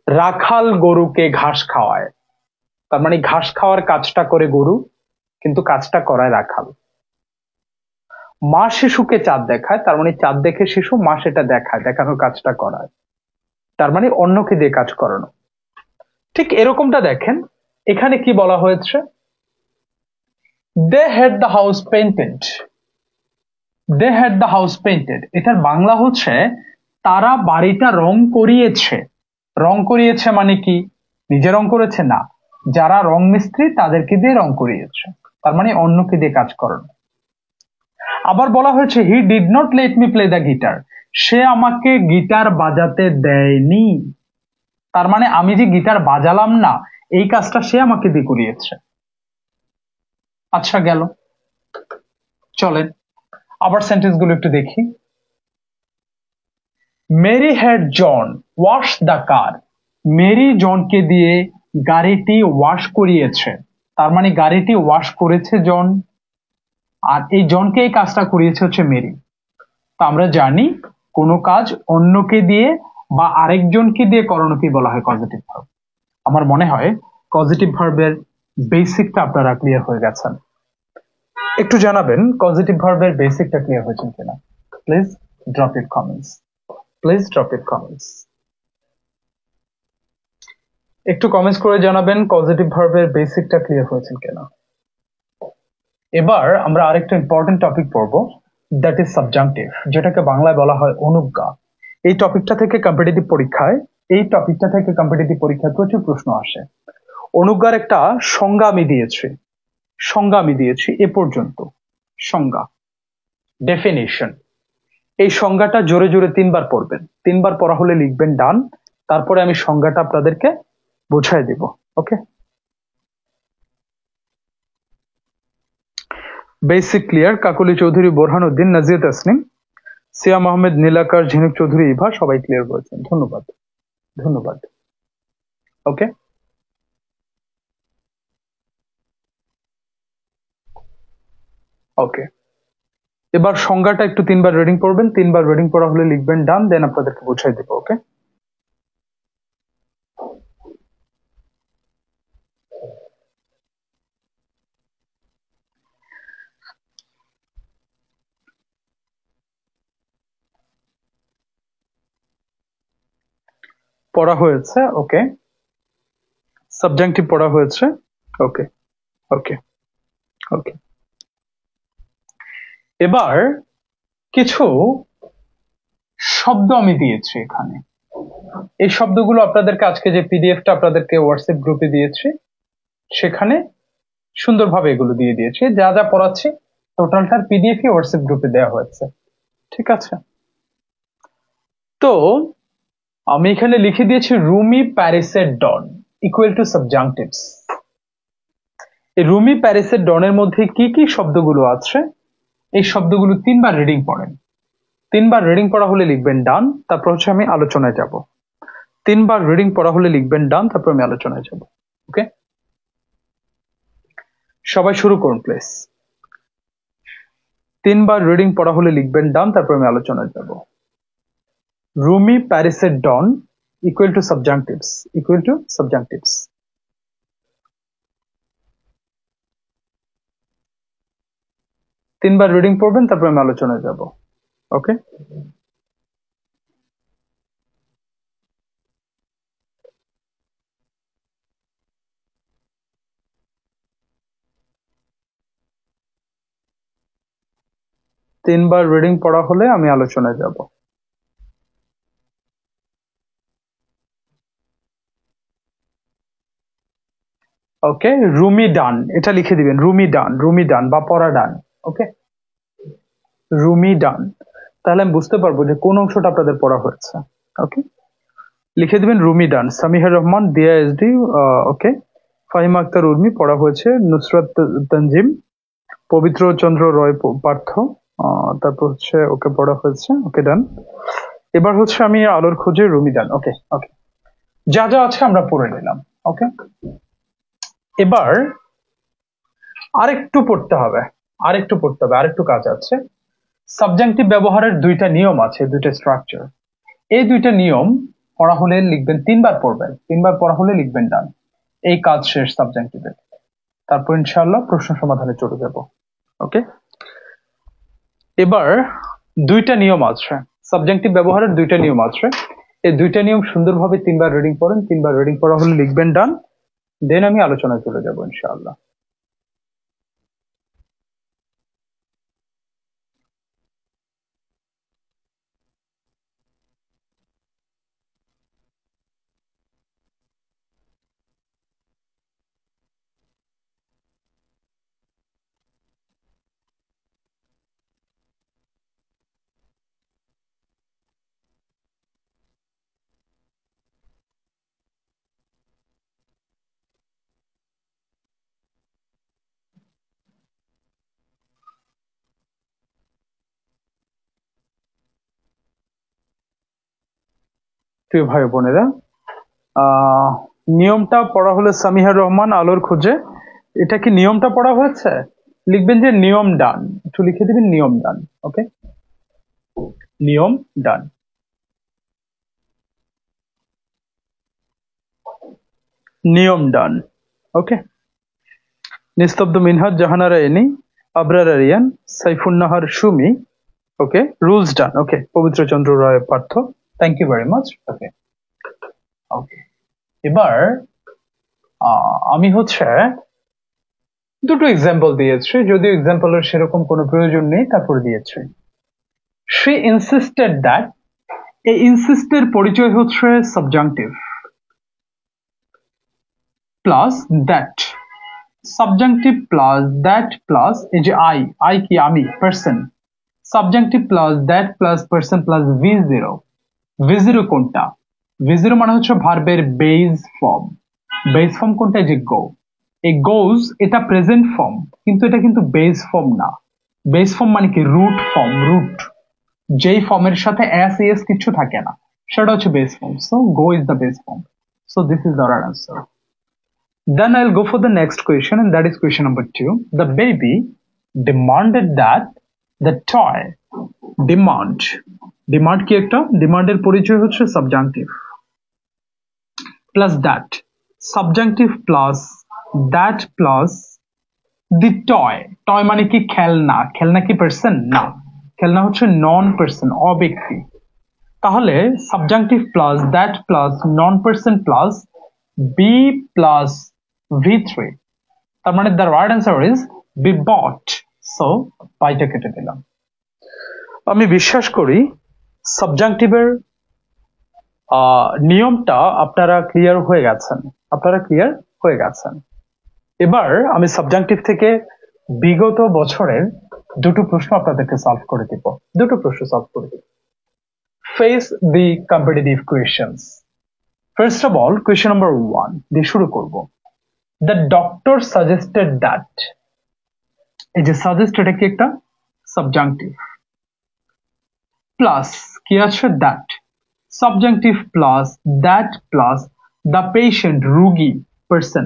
রাখাল গরুকে ঘাস খাওয়ায়, তার মানে ঘাস খাওয়ার কাজটা করে গরু, কিন্তু কাজটা করায় রাখাল। মা শিশুকে চাঁদ দেখায়, তার মানে চাঁদ দেখে শিশু মা সেটা দেখায়, দেখানোর কাজটা করায়, তার মানে অন্যকে দিয়ে কাজ করানো। ঠিক এরকমটা দেখেন, এখানে কি বলা হয়েছে, they had the house painted. They had the house painted, এটার বাংলা হচ্ছে তারা বাড়িটা রং করিয়েছে। রং করিয়েছে মানে কি, নিজে রং করেছে না, যারা রং মিস্ত্রি তাদেরকে দিয়ে রং করিয়েছে, তার মানে অন্যকে দিয়ে কাজ করানো। আবার বলা হয়েছে he did not let me play the guitar, সে আমাকে গিটার বাজাতে দেয়নি, তার মানে আমি যে গিটার বাজালাম না এই কাজটা সে আমাকে দিয়ে করিয়েছে। আচ্ছা গেল, চলেন আবার সেন্টেন্স গুলো একটু দেখি। Mary had John wash the car, Mary জনকে দিয়ে গাড়িটি ওয়াশ করিয়েছে, তার মানে গাড়িটি ওয়াশ করেছে জন, আর এই জনকে এই কাজটা করিয়েছে হচ্ছে মেরি। তো আমরা জানি কোনো কাজ অন্যকে দিয়ে বা আরেকজনকে দিয়ে করানোকে বলা হয় পজিটিভ ভার্ব। আমার মনে হয় পজিটিভ ভার্বের বেসিকটা আপনারা ক্লিয়ার হয়ে গেছেন। একটু জানাবেন পজিটিভ ভার্বের বেসিকটা ক্লিয়ার হয়েছেন কিনা। Please drop it comments, please drop it comments. একটু কমেন্টস করে জানাবেন পজিটিভ ভার্বের বেসিকটা ক্লিয়ার হয়েছেন কিনা। এবার আমরা আরেকটা ইম্পর্টেন্ট টপিক পড়বো, দ্যাট ইজ সাবজাংটিভ, যেটাকে বাংলায় বলা হয় অনুজ্ঞা। এই টপিকটা থেকে কম্পিটিটিভ পরীক্ষায় প্রচুর প্রশ্ন আসে। অনুজ্ঞার একটা সংজ্ঞা আমি দিয়েছি এ পর্যন্ত। সংজ্ঞা, ডেফিনিশন, এই সংজ্ঞাটা জোরে জোরে 3 বার পড়বেন, 3 বার পড়া হলে লিখবেন ডান, তারপরে আমি সংজ্ঞাটা আপনাদেরকে বোঝাই দিব। ওকে, বেসিক ক্লিয়ার। কাকলি চৌধুরী, বোরহানউদ্দিন, নাজিয়া তাসনিম, সিয়াম আহমেদ, নীলাকার, ঝিনুক চৌধুরী, ইভা সবাই ক্লিয়ার করেছেন, ধন্যবাদ ধন্যবাদ। ওকে, ওকে, এবার সংজ্ঞাটা একটু 3 বার রিডিং পড়বেন, 3 বার রিডিং পড়া হলে লিখবেন ডান, দেন আপনাদেরকে বোঝাই দেবো। ওকে, পড়া হয়েছে। ওকে, সাবজেক্টিভ পড়া হয়েছে। ওকে, ওকে, ওকে, এবার কিছু শব্দ আমি দিয়েছি এখানে, এই শব্দগুলো আপনাদেরকে আজকে যে পিডিএফটা আপনাদেরকে হোয়াটসঅ্যাপ গ্রুপে দিয়েছি সেখানে সুন্দরভাবে এগুলো দিয়ে দিয়েছি, যা যা পড়াচ্ছি টোটালটার পিডিএফই হোয়াটসঅ্যাপ গ্রুপে দেওয়া হয়েছে, ঠিক আছে। তো আমি এখানে লিখে দিয়েছি রুমি প্যারিসের ডন ইকুয়াল টু সাবজাংটিভস। এই রুমি প্যারিসের ডনের মধ্যে কি কি শব্দগুলো আছে এই শব্দগুলো 3 বার রিডিং পড়েন, 3 বার রিডিং পড়া হলে লিখবেন ডান, তারপর হচ্ছে আমি আলোচনায় যাব। 3 বার রিডিং পড়া হলে লিখবেন ডান, তারপর আমি আলোচনায় যাব। ওকে, সবাই শুরু করুন প্লিজ। 3 বার রিডিং পড়া হলে লিখবেন ডান, তারপর আমি আলোচনায় যাব। রুমি প্যারিসের ডন equal to subjunctives, equal to subjunctives. 3 বার রিডিং পড়বেন, তারপর আমি আলোচনায় যাব। ওকে, তিনবার রিডিং পড়া হলে আমি আলোচনায় যাব। ওকে, রুমি ডান, এটা লিখে দিবেন, রুমি ডান, রুমি ডান বা পড়া ডান। ওকে, রুমি ডান, তাহলে আমি বুঝতে পারবো যে কোন অংশটা আপনাদের পড়া হয়েছে। ওকে, লিখে দিবেন রুমি ডান। সামিহা রহমান, দিয়া এসডি, ওকে, ফাহিমা আক্তার উর্মি পড়া হয়েছে। নুসরাত তঞ্জিম, পবিত্র চন্দ্র রয় পার্থ, তারপর হচ্ছে ওকে পড়া হয়েছে। ওকে ডান। এবার হচ্ছে আমি আলোর খোঁজে, রুমি ডান। ওকে, ওকে, যা যা আছে আমরা পড়ে নিলাম। ওকে, এবার আরেকটু পড়তে হবে, আরেকটু কাজ আছে। সাবজেক্টিভ ব্যবহারের 2টা নিয়ম আছে, 2টা স্ট্রাকচার। এই 2টা নিয়ম পড়া হলে লিখবেন, 3 বার পড়বেন, 3 বার পড়া হলে লিখবেন ডান। এই কাজ শেষ সাবজেক্টিভের। তারপর ইনশাআল্লাহ প্রশ্ন সমাধানে চলে যাব। ওকে, এবার দুইটা নিয়ম আছে, সাবজেক্টিভ ব্যবহারের দুইটা নিয়ম আছে। এই দুইটা নিয়ম সুন্দরভাবে 3বার রিডিং পড়েন, 3বার রিডিং পড়া হলে লিখবেন ডান, দেন আমি আলোচনায় চলে যাব ইনশাআল্লাহ। প্রিয় ভাই বোনেরা, নিয়মটা পড়া হলো সামিহার রহমান আলোর খোঁজে। এটা কি নিয়মটা পড়া হয়েছে? লিখবেন যে নিয়ম ডান, একটু লিখে দিবেন নিয়ম ডান। ওকে, নিয়ম ডান। নিয়ম ডান। ওকে, নিস্তব্ধ Minhaj Jahanara Ani Abrar Ariyan Saifunnahar Sumi. Okay, rules done. Okay, Pabitra Chandra Roy Partha, thank you very much. Okay okay, এবার আমি দুটো এক্সাম্পল দিয়েছি, যদিও এক্সাম্পলের সেরকম কোনো প্রয়োজন নেই, তারপর দিয়েছি। she insisted that, এই ইনসিস্টের পরিচয় হচ্ছে subjunctive, plus that, subjunctive plus that plus এই যে আই কি আমি, person, subjunctive plus that plus person plus V0। V0 কোনটা? V0 মানে হচ্ছে ভার্বের বেস ফর্ম। বেস ফর্ম কোনটা? যে গো। এই গোজ এটা প্রেজেন্ট ফর্ম, কিন্তু এটা কিন্তু বেস ফর্ম না। বেস ফর্ম মানে কি? Root form. রুট যেই ফর্মের সাথে এস এস কিছু থাকে না, সেটা হচ্ছে base form. So go is the base form. So this is the right answer. Then I'll go for the next question, and that is question number 2. The baby demanded that the toy, demand, demand কি একটা? ডিমান্ডের পরিচয় হচ্ছে subjunctive, plus that, subjunctive plus that plus the toy. Toy মানে কি? খেলনা। খেলনা কি person? না, খেলনা হচ্ছে নন পার্সন, অব্যক্তি। তাহলে subjunctive plus that plus non person plus B plus V3, তার মানে the right answer is be bought. So পাইটা কেটে দিলাম। আমি বিশ্বাস করি সাবজাংটিভের নিয়মটা আপনারা ক্লিয়ার হয়ে গেছেন। এবার আমি সাবজাংটিভ থেকে বিগত বছরের দুটো প্রশ্ন আপনাদেরকে সলভ করে দিব। Face the competitive questions. First of all, question number 1 দিয়ে শুরু করব। The doctor suggested that, এই যে সাজেস্ট, এটা কি একটা সাবজাংটিভ, প্লাস কি আছে? That, subjunctive plus that plus the patient, রুগী, পার্সন।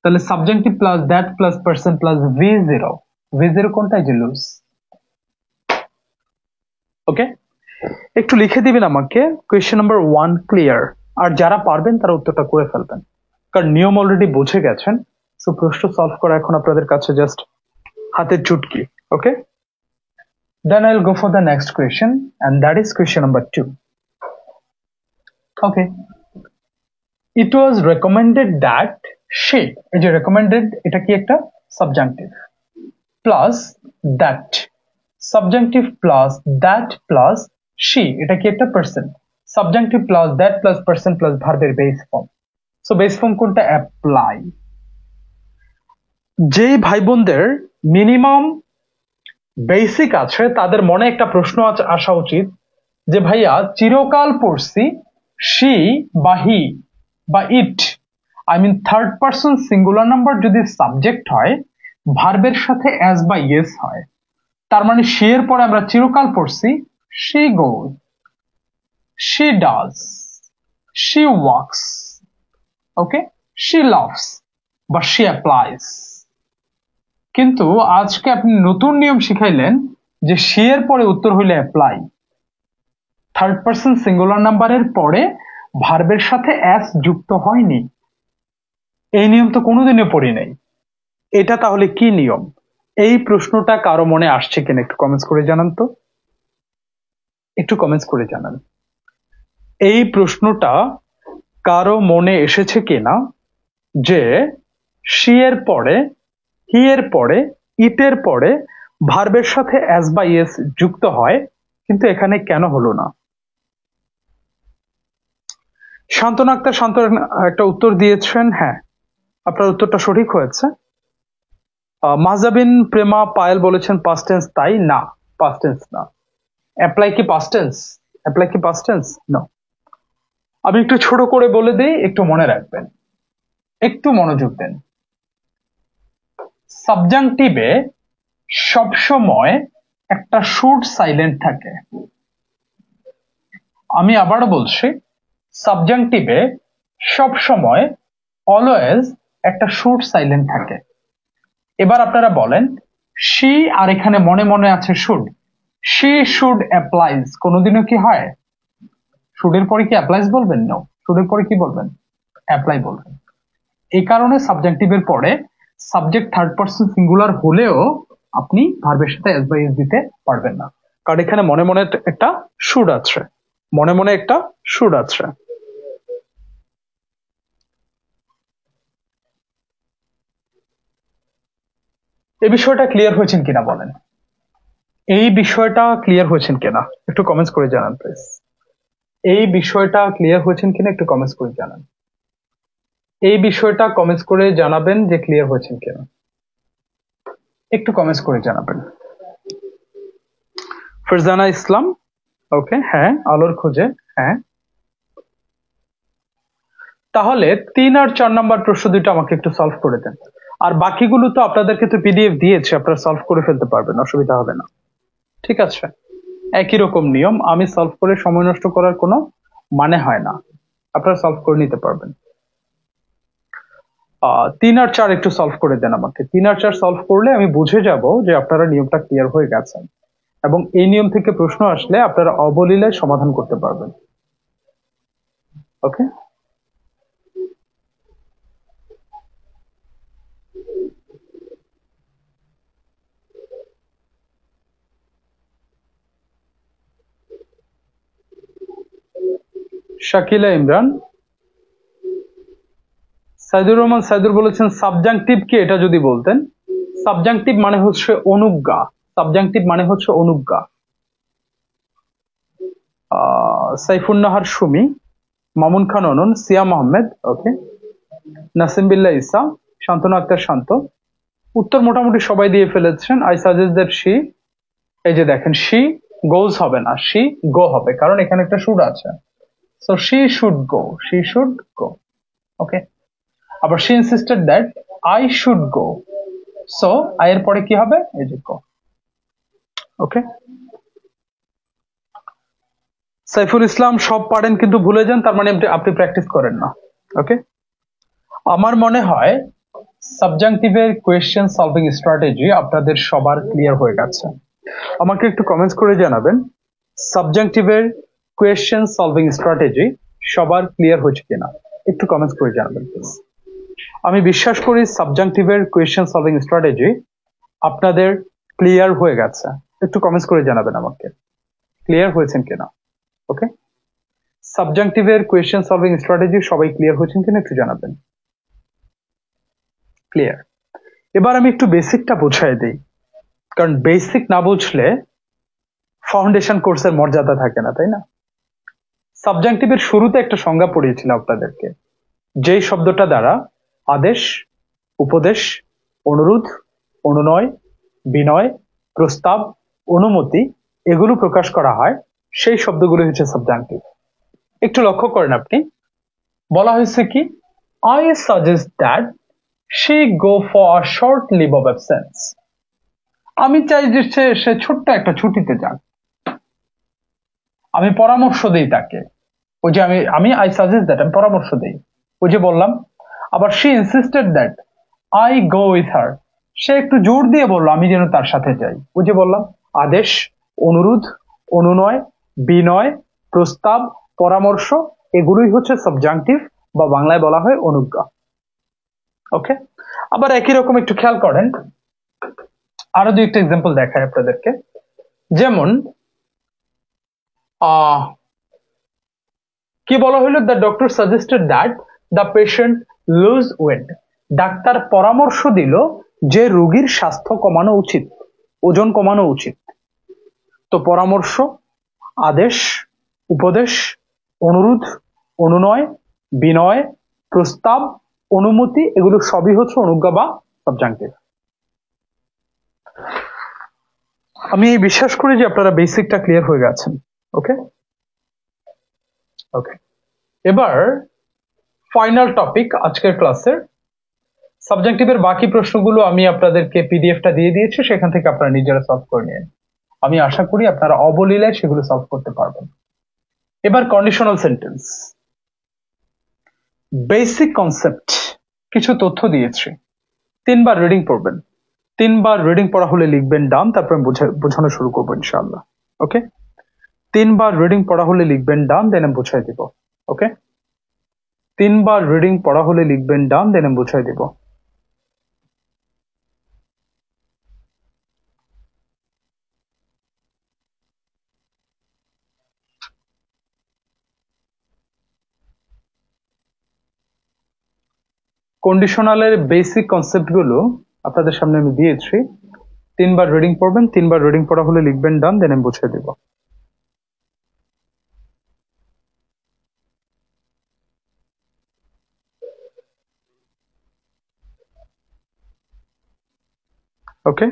তাহলে subjunctive plus that plus person plus V0। V0 কোনটা? যে লুজ। ওকে, একটু লিখে দিবেন আমাকে কোয়েশ্চেন নাম্বার 1 ক্লিয়ার, আর যারা পারবেন তারা উত্তরটা করে ফেলবেন, কারণ নিয়ম অলরেডি বুঝে গেছেন। সো প্রশ্ন সলভ করা এখন আপনাদের কাছে জাস্ট হাতের চুটকি। ওকে, then I'll go for the next question, and that is question number 2. Okay, it was recommended that she, এই যে recommended, এটা কি একটা subjunctive, plus that, subjunctive plus that plus she, এটা কি একটা person, subjunctive plus that plus person plus ভার্বের base form. So base form কোনটা? অ্যাপ্লাই। যে ভাই বোনদের মিনিমাম বেসিক আছে তাদের মনে একটা প্রশ্ন আসা উচিত যে ভাইয়া চিরকাল পড়ছি she বা he বা it, I mean third person singular number যদি সাবজেক্ট হয়, ভার্বের সাথে অ্যাজ বা ইয়েস হয়, তার মানে she এর পরে আমরা চিরকাল পড়ছি she goes, she does, she walks, okay, she loves বা she applies। কিন্তু আজকে আপনি নতুন নিয়ম শিখাইলেন যে she এর পরে উত্তর হইলে অ্যাপ্লাই, থার্ড পারসন সিঙ্গুলার নাম্বারের পরে ভার্বের সাথে অ্যাস যুক্ত হয়নি। এই নিয়ম তো কোনোদিনও পড়ি নাই। এটা তাহলে কি নিয়ম? এই প্রশ্নটা কারো মনে আসছে কিনা একটু কমেন্টস করে জানান তো, একটু কমেন্টস করে জানান। এই প্রশ্নটা কারো মনে এসেছে কিনা যে শি এর পরে, হি এর পরে, ইটের পরে ভার্বের সাথে অ্যাস বা ইয়েস যুক্ত হয়, কিন্তু এখানে কেন হলো না? শান্তনা আক্তার শান্ত একটা উত্তর দিয়েছেন, হ্যাঁ আপনার উত্তরটা সঠিক হয়েছে। মাহজাবিন প্রেমা পায়েল বলেছেন পাস্ট টেন্স, তাই না, পাস্ট টেন্স না। অ্যাপ্লাই কি পাস্ট টেন্স? অ্যাপ্লাই কি পাস্ট টেন্স? নো। আমি একটু ছোট করে বলে দিই, একটু মনে রাখবেন, একটু মনোযোগ দেন। সাবজাংটিভে সবসময় একটা শুড সাইলেন্ট থাকে। আমি আবারও বলছি, সাবজাংটিভে সবসময় অলওয়েজ একটা শুড সাইলেন্ট থাকে। এবার আপনারা বলেন, শি আর এখানে মনে মনে আছে শুড, শি শুড অ্যাপ্লাইজ, কোনোদিনও কি হয়? শুডের পরে কি অ্যাপ্লাইজ বলবেন? নো। শুডের পরে কি বলবেন? অ্যাপ্লাই বলবেন। এই কারণে সাবজেক্টিভের পরে সাবজেক্ট থার্ড পারসন সিঙ্গুলার হলেও আপনি ভার্বের সাথে এস বাই এস দিতে পারবেন না, কারণ এখানে মনে মনে একটা শুড আছে, মনে মনে একটা শুড আছে। এই বিষয়টা ক্লিয়ার হয়েছেন কিনা বলেন, এই বিষয়টা ক্লিয়ার হয়েছেন কিনা একটু কমেন্টস করে জানান প্লিজ। এই বিষয়টা ক্লিয়ার হয়েছেন কিনা একটু কমেন্টস করে জানান। এই বিষয়টা কমেন্টস করে জানাবেন যে ক্লিয়ার হয়েছেন কিনা, একটু কমেন্টস করে জানাবেন। ফারজানা ইসলাম, ওকে, হ্যাঁ আলোর খোঁজে, হ্যাঁ। তাহলে 3 আর 4 নাম্বার প্রশ্ন দুটো আমাকে একটু সলভ করে দেন, আর বাকিগুলো তো আপনাদেরকে তো পিডিএফ দিয়েছে, আপনারা সলভ করে ফেলতে পারবেন, অসুবিধা হবে না, ঠিক আছে? একই রকম নিয়ম, আমি সলভ করে সময় নষ্ট করার কোনো মানে হয় না, আপনারা সলভ করে নিতে পারবেন। 3 আর 4 একটু সলভ করে দেন আমাকে। 3 আর 4 সলভ করলে আমি বুঝে যাব যে আপনারা নিয়মটা ক্লিয়ার হয়ে গেছেন, এবং এই নিয়ম থেকে প্রশ্ন আসলে আপনারা অবলীলায় সমাধান করতে পারবেন। ওকে, শাকিলা ইমরান, সাইদুর রহমান সাইদুর বলেছেন সাবজাংটিভ কি, এটা যদি বলতেন। সাবজাংটিভ মানে হচ্ছে অনুজ্ঞা, সাবজাংটিভ মানে হচ্ছে অনুজ্ঞা। সাইফুন্নাহার সুমি, মামুন খান অনন, সিয়াম আহমেদ, ওকে, নাসিম বিল্লাহ ইসা, শান্তনা আক্তার শান্ত, উত্তর মোটামুটি সবাই দিয়ে ফেলেছেন। আই সাজেস্ট দ্যাট শি, এই যে দেখেন শি গোজ হবে না, শি গো হবে, কারণ এখানে একটা শুড আছে। So she should go, she should go, okay. আবার she insisted that I should go, so I এর পরে কি হবে? এই যে গো, ওকে। সাইফুল ইসলাম, সব পারেন কিন্তু ভুলে যান, তার মানে আপনি প্র্যাকটিস করেন না, ওকে। আমার মনে হয় সাবজাংটিভের কোয়েশ্চেন সলভিং স্ট্র্যাটেজি আপনাদের সবার ক্লিয়ার হয়ে গেছে। আমাকে একটু কমেন্টস করে জানাবেন সাবজাংটিভের কোয়েশ্চেন সলভিং স্ট্র্যাটেজি সবার ক্লিয়ার হয়েছে কিনা, একটু কমেন্টস করে জানাবেন প্লিজ। আমি বিশ্বাস করি সাবজাংটিভের কোয়েশ্চেন সলভিং স্ট্র্যাটেজি আপনাদের ক্লিয়ার হয়ে গেছে, একটু কমেন্টস করে জানাবেন আমাকে ক্লিয়ার হয়েছেন কিনা, ওকে। সাবজাংটিভের কোয়েশ্চেন সলভিং স্ট্র্যাটেজি সবাই ক্লিয়ার হয়েছেন কিনা একটু জানাবেন। ক্লিয়ার। এবার আমি একটু বেসিকটা বুঝাই দিই, কারণ বেসিক না বুঝলে ফাউন্ডেশন কোর্সের মর্যাদা থাকে না, তাই না? সাবজাংটিভের শুরুতে একটা সংজ্ঞা পড়িয়েছিলাম আপনাদেরকে, যেই শব্দটা দ্বারা আদেশ, উপদেশ, অনুরোধ, অনুনয়, বিনয়, প্রস্তাব, অনুমতি এগুলো প্রকাশ করা হয়, সেই শব্দগুলো হচ্ছে সাবজাংটিভ। একটু লক্ষ্য করেন আপনি, বলা হয়েছে কি, I suggest that she go for a short leave of absence. আমি চাই যে সে ছোট্ট একটা ছুটিতে যাক, আমি পরামর্শ দিই তাকে, ওই যে আমি আই সাজেস্ট দ্যাট, আমি পরামর্শ দিই, ওই যে বললাম। আবার she insisted that I go with her, সে একটু জোর দিয়ে বললো আমি যেন তার সাথে যাই, ওই যে বললাম আদেশ, অনুরোধ, অনুনয়, বিনয়, প্রস্তাব, পরামর্শ এগুলোই হচ্ছে সাবজাংটিভ, বা বাংলায় বলা হয় অনুজ্ঞা, ওকে, আবার একই রকম একটু খেয়াল করেন, আরো দুই একটা এক্সাম্পল দেখায় আপনাদেরকে। যেমন কি বলা হলো, the doctor suggested that the patient lose weight. ডাক্তার পরামর্শ দিল যে রোগীর স্বাস্থ্য কমানো উচিত, ওজন কমানো উচিত। তো পরামর্শ, আদেশ, উপদেশ, অনুরোধ, অনুনয়, বিনয়, প্রস্তাব, অনুমতি, এগুলো সবই হচ্ছে অনুজ্ঞা বা সাবজাংটিভ। আমি বিশ্বাস করি যে আপনারা বেসিকটা ক্লিয়ার হয়ে গেছেন। ওকে ওকে, এবার ফাইনাল টপিক আজকের ক্লাসের, সাবজেক্টিভের বাকি প্রশ্নগুলো আমি আপনাদেরকে পিডিএফটা দিয়ে দিয়েছি, সেখান থেকে আপনারা নিজেরা সলভ করে নিন। আমি আশা করি আপনারা অবলীলায় সেগুলো সলভ করতে পারবেন। এবার কন্ডিশনাল সেন্টেন্স, বেসিক কনসেপ্ট কিছু তথ্য দিয়েছি, 3বার রিডিং পড়বেন। 3বার রিডিং পড়া হলে লিখবেন ডান, তারপর আমি বোঝানো শুরু করবো ইনশাআল্লাহ। ওকে, 3বার রিডিং পড়া হলে লিখবেন ডান, দেন আমি বুঝাই দিব। ওকে, 3বার রিডিং পড়া হলে লিখবেন ডান, দেন আমি বুঝাই দিব। কন্ডিশনালের বেসিক কনসেপ্ট গুলো আপনাদের সামনে আমি দিয়েছি, 3বার রিডিং পড়বেন। 3বার রিডিং পড়া হলে লিখবেন ডান, দেন আমি বুঝিয়ে দিব। ওকে,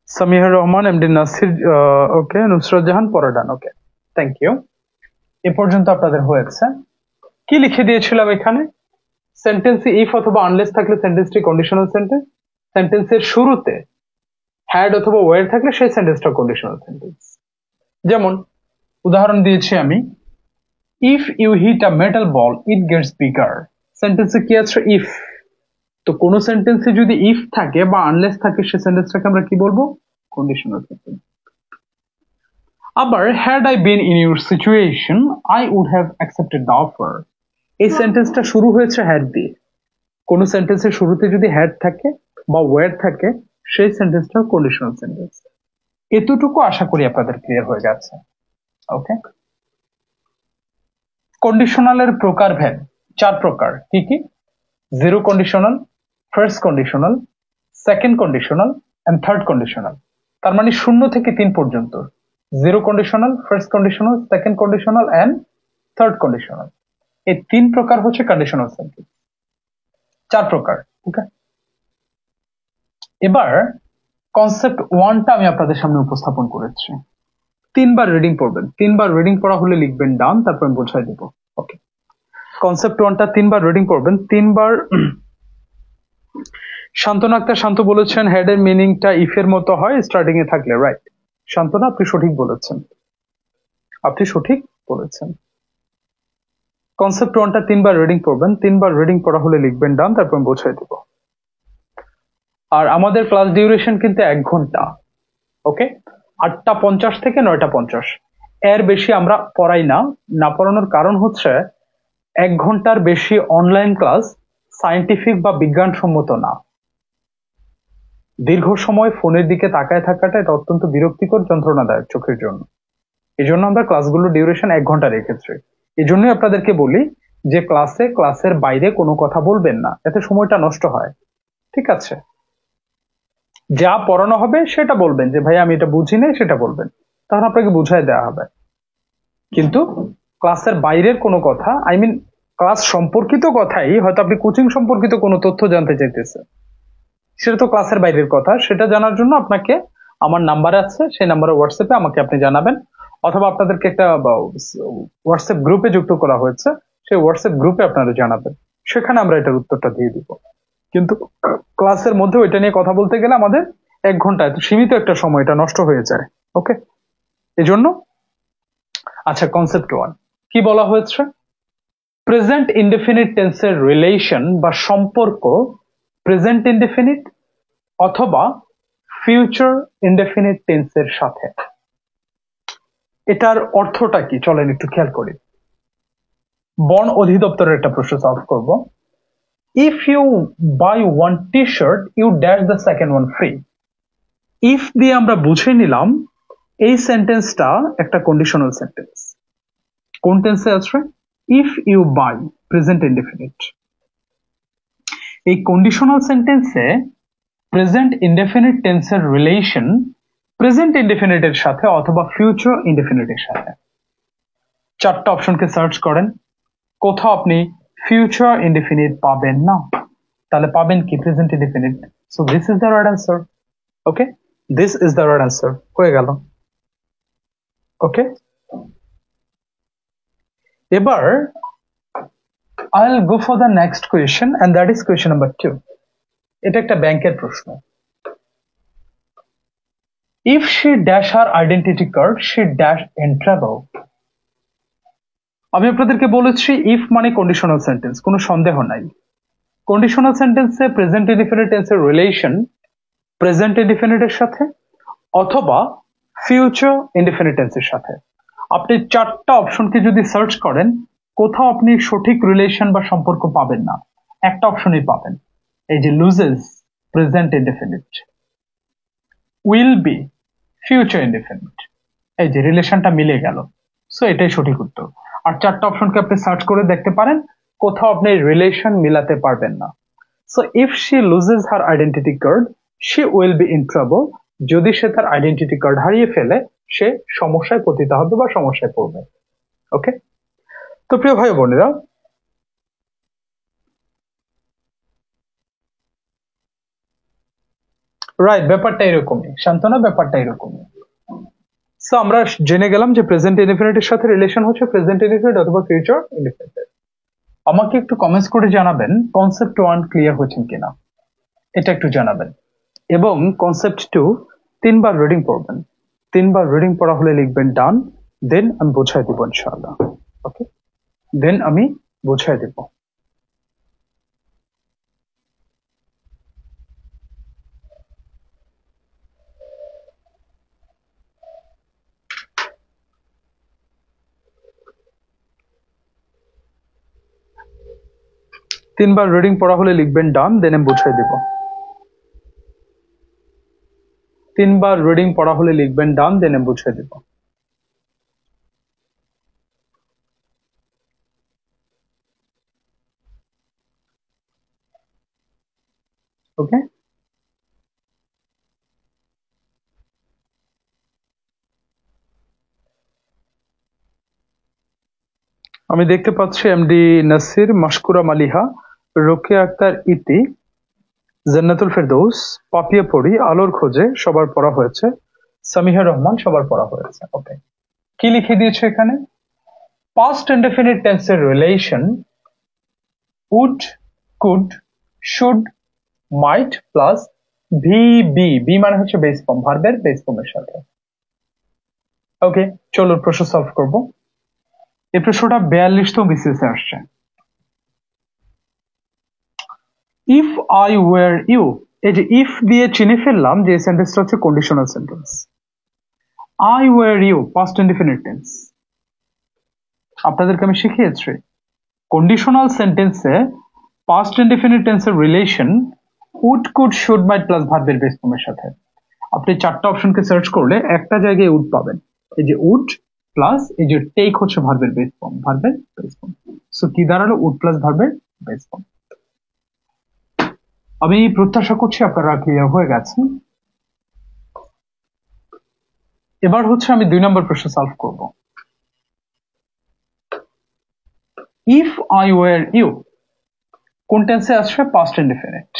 সামিহার রহমান, এমডি নাসির, ওকে, নুসরাত জাহান, পড়া ডান। ওকে, থ্যাংক ইউ। এ পর্যন্ত আপনাদের হয়েছে। কি লিখে দিয়েছিলাম এখানে? সেন্টেন্সে ইফ অথবা আনলেস থাকলে সেন্টেন্সটি কন্ডিশনাল সেন্টেন্স, সেন্টেন্সের শুরুতে হ্যাড অথবা ওয়ার থাকলে সেই সেন্টেন্সটা কন্ডিশনাল সেন্টেন্স। যেমন উদাহরণ দিয়েছি আমি, if you hit a metal ball it gets bigger. সেন্টেন্সে কি আছে? ইফ। তো কোন সেন্টেন্সে যদি ইফ থাকে বা আনলেস থাকে, সেই সেন্টেন্সটাকে আমরা কি বলবো? Conditional sentence. আবার had I been in your situation I would have accepted the offer. এই সেন্টেন্সটা শুরু হয়েছে হ্যাড দিয়ে। কোন সেন্টেন্সের শুরুতে যদি হ্যাড থাকে বা ওয়ার থাকে, সেই সেন্টেন্সটা কন্ডিশনাল সেন্টেন্স। এতটুকু আশা করি আপনাদের ক্লিয়ার হয়ে গেছে। ওকে, কন্ডিশনালের প্রকারভেদ 4 প্রকার। কি কি? Zero conditional, first conditional, second conditional and third conditional. তার মানে 0 থেকে 3 পর্যন্ত। Zero conditional, first conditional, second conditional and third conditional. এই 3 প্রকার হচ্ছে কন্ডিশনাল সেন্টেন্স। 4 প্রকার। ওকে, এবার কনসেপ্ট 1টা আমি আপনাদের সামনে উপস্থাপন করেছি। 3বার রিডিং পড়বেন। 3বার রিডিং পড়া হলে লিখবেন ডান, তারপর আমি বোঝাই দেব। ওকে, কনসেপ্ট 1টা 3বার রিডিং পড়বেন। 3বার শান্তনা আক্তার শান্ত বলেছেন হেড এর মিনিংটা ইফ এর মতো হয় স্টার্টিং এ থাকলে। রাইট শান্তনা, আপনি সঠিক বলেছেন, আপনি সঠিক বলেছেন। কনসেপ্ট 1টা 3বার রিডিং পড়বেন। 3বার রিডিং পড়া হলে লিখবেন ডান, তারপর আমি বোঝাই দেব। আর আমাদের ক্লাস ডিউরেশন কিন্তু 1 ঘন্টা। ওকে, 8টা 50 থেকে 9টা 50। এর বেশি আমরা পড়াই না। না পড়ানোর কারণ হচ্ছে 1 ঘন্টার বেশি অনলাইন ক্লাস সায়েন্টিফিক বা বিজ্ঞানসম্মত না। দীর্ঘ সময় ফোনের দিকে তাকায় থাকাটা এটা অত্যন্ত বিরক্তিকর, যন্ত্রণাদায়ক চোখের জন্য। এই জন্য আমরা ক্লাসগুলো ডিউরেশন 1 ঘন্টা রেখেছি। এই জন্যই আপনাদেরকে বলি যে ক্লাসের বাইরে কোনো কথা বলবেন না, এতে সময়টা নষ্ট হয়। ঠিক আছে, যা পড়ানো হবে সেটা বলবেন, যে ভাই আমি এটা বুঝি নাই, সেটা বলবেন, তখন আপনাকে বুঝাই দেওয়া হবে। কিন্তু ক্লাসের বাইরের কোনো কথা, আই মিন ক্লাস সম্পর্কিত কথাই, হয়তো আপনি কোচিং সম্পর্কিত কোনো তথ্য জানতে চাইতেছে, সেটা তো ক্লাসের বাইরের কথা। সেটা জানার জন্য আপনাকে আমার নাম্বার আছে, সেই নাম্বারে হোয়াটসঅ্যাপে আমাকে আপনি জানাবেন, অথবা আপনাদেরকে একটা হোয়াটসঅ্যাপ গ্রুপে যুক্ত করা হয়েছে, সেই হোয়াটসঅ্যাপ গ্রুপে আপনারা জানাবেন, সেখানে আমরা এটার উত্তরটা দিয়ে দিব। কিন্তু ক্লাসের মধ্যে ওইটা নিয়ে কথা বলতে গেলে আমাদের 1 ঘন্টা, এত সীমিত একটা সময়, এটা নষ্ট হয়ে যায়। ওকে, এজন্য আচ্ছা, কনসেপ্ট 1 কি বলা হয়েছে? প্রেজেন্ট ইনডেফিনিট টেন্সের রিলেশন বা সম্পর্ক প্রেজেন্ট ইনডেফিনিট অথবা ফিউচার ইনডেফিনিট টেন্সের সাথে। এটার অর্থটা কি চলেন একটু খেয়াল করি। বন অধিদপ্তরের একটা প্রশ্ন সলভ করব। If you buy one T shirt you dash the second one free. If দিয়ে আমরা বুঝে নিলাম এই সেন্টেন্সটা একটা কন্ডিশনাল সেন্টেন্স। কোন টেন্সে আছে? If you buy, present indefinite. এই কন্ডিশনাল সেন্টেন্সে প্রেজেন্ট ইনডেফিনিট টেন্সের রিলেশন প্রেজেন্ট ইনডেফিনিটের সাথে অথবা ফিউচার ইনডেফিনিটের সাথে। চারটা অপশনকে সার্চ করেন, কোথাও আপনি ফিউচার ইনডেফিনিট পাবেন না, তাহলে পাবেন কি? Present indefinite. So this is the right answer. Okay, this is the right answer. হয়ে গেল। ওকে, এবার I'll go for the next question and that is question number 2. এটা একটা ব্যাংকের প্রশ্ন। If she dash her identity card, she dash in trouble. আমি আপনাদেরকে বলেছি ইফ মানে কন্ডিশনাল সেন্টেন্স, কোনো সন্দেহ নাই। কন্ডিশনাল সেন্টেন্সে প্রেজেন্ট ইনডিফিনিট টেন্সের রিলেশন প্রেজেন্ট ইনডিফিনিটের সাথে অথবা ফিউচার ইনডিফিনিট টেন্সের সাথে। আপনি চারটা অপশনকে যদি সার্চ করেন, কোথাও আপনি সঠিক রিলেশন বা সম্পর্ক পাবেন না, একটা অপশনই পাবেন, এই যে loses present indefinite, will be future indefinite, এই যে রিলেশনটা মিলে গেল। সো এটাই সঠিক উত্তর। আর চারটা অপশনকে আপনি সার্চ করে দেখতে পারেন, কোথাও আপনি রিলেশন মিলাতে পারবেন না। So if she loses her identity card she will be in trouble. যদি সে তার আইডেন্টিটি কার্ড হারিয়ে ফেলে, সে সমস্যায় পতিত হবে বা সমস্যায় পড়বে। ওকে, তো প্রিয় ভাই বোনেরা, রাইট, ব্যাপারটা এরকমই শান্তনা, ব্যাপারটা এরকমই। সো আমরা জেনে গেলাম যে প্রেজেন্ট ইনডিফিনিটের সাথে রিলেশন হচ্ছে প্রেজেন্ট ইনডিফিনিট অথবা ফিউচার ইনডিফিনিট। আমাকে একটু কমেন্টস করে জানাবেন কনসেপ্ট 1 ক্লিয়ার হয়েছেন কিনা, এটা একটু জানাবেন। এবং কনসেপ্ট 2 3বার রিডিং পড়বেন। 3বার রিডিং পড়া হলে লিখবেন ডান, দেন আমি বুঝাই দিব ইনশাআল্লাহ। ওকে, দেন আমি বুঝাই দিব। তিনবার রিডিং পড়া হলে লিখবেন ডান, দেন আমি বুঝাই দিব। 3বার রিডিং পড়া হলে লিখবেন ডান, দেন আমি বুঝাই দিব। ওকে, আমি দেখতে পাচ্ছি এমডি নাসির, মাশকুরা মালিহা, রোকেয়া আক্তার, ইতি, জান্নাতুল ফেরদৌস, পাপিয়া পড়ি, আলোর খোঁজে সবার পড়া হয়েছে, সামিহা রহমান সবার পড়া হয়েছে। ওকে, কি লিখে দিয়েছে এখানে? পাস্ট ইনডেফিনিট টেন্সের relation would, could, should, might plus V B. B মানে হচ্ছে বেস ফর্ম, ভার্বের বেস ফর্মের সাথে। ওকে, চলো প্রশ্ন সলভ করব। এই প্রশ্নটা 42তম বিসিএস এ আসছে। ইফ আই ওয়ার ইউ, এই যে ইফ দিয়ে চিনে ফেললাম যে এই সেন্টেন্সটা হচ্ছে conditional sentence. I were you past indefinite tense. আপনাদেরকে আমি শিখিয়েছি কন্ডিশনাল সেন্টেন্সে পাস্ট ইনডিফিনিট টেন্সের relation would, could, should, might plus ভার্বের বেস ফর্মের সাথে। আপনি চারটা অপশনকে সার্চ করলে একটা জায়গায় উড পাবেন, এই যে উড প্লাস এই যে টেক হচ্ছে ভার্বের বেস ফর্ম, ভার্বের বেস ফর্ম। সো কি দাঁড়ালো? উড প্লাস ভার্বের বেস ফর্ম। আমি প্রত্যাশা করছি আপনারা ক্লিয়ার হয়ে গেছেন। এবার হচ্ছে আমি 2 নম্বর প্রশ্ন সলভ করব। ইফ আই ওয়ার ইউ কোন টেন্সে আসছে? Past indefinite.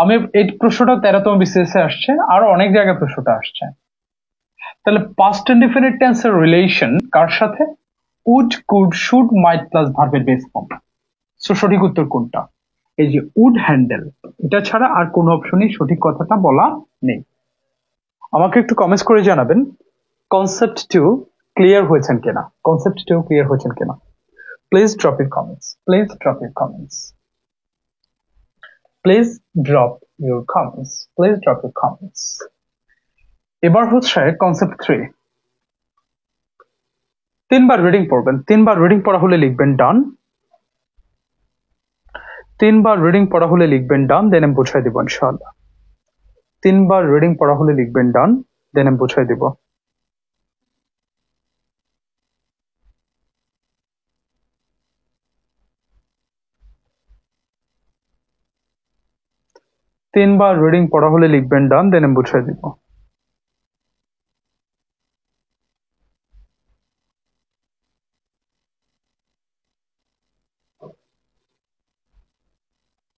আমি এই প্রশ্নটা 13তম বিসিএস এ আসছে, আরো অনেক জায়গায় প্রশ্নটা আসছে। তাহলে পাস্ট ইনডিফিনিট টেন্সের রিলেশন কার সাথে? Would, could, should, might plus ভার্বের বেস ফর্ম। সো সঠিক উত্তর কোনটা? এই যে উড হ্যান্ডেল, এটা ছাড়া আর কোন অপশনই সঠিক কথাটা বলা নেই। আমাকে একটু কমেন্টস করে জানাবেন কনসেপ্ট 2 ক্লিয়ার হয়েছেন কিনা, কনসেপ্ট 2 ক্লিয়ার হয়েছেন কিনা। Please drop your comments, please drop your comments, please drop your comments, please drop your comments. এবার হচ্ছে কনসেপ্ট 3। 3 বার রিডিং পড়বেন, 3 বার রিডিং পড়া হলে লিখবেন ডান, 3 বার রিডিং পড়া হলে লিখবেন ডান, দেন আমি বুঝাই দিব ইনশাআল্লাহ। 3 বার রিডিং পড়া হলে লিখবেন ডান, দেন আমি বুঝাই দিব। তিনবার রিডিং পড়া হলে লিখবেন ডান, দেন আমি বুঝাই দিব।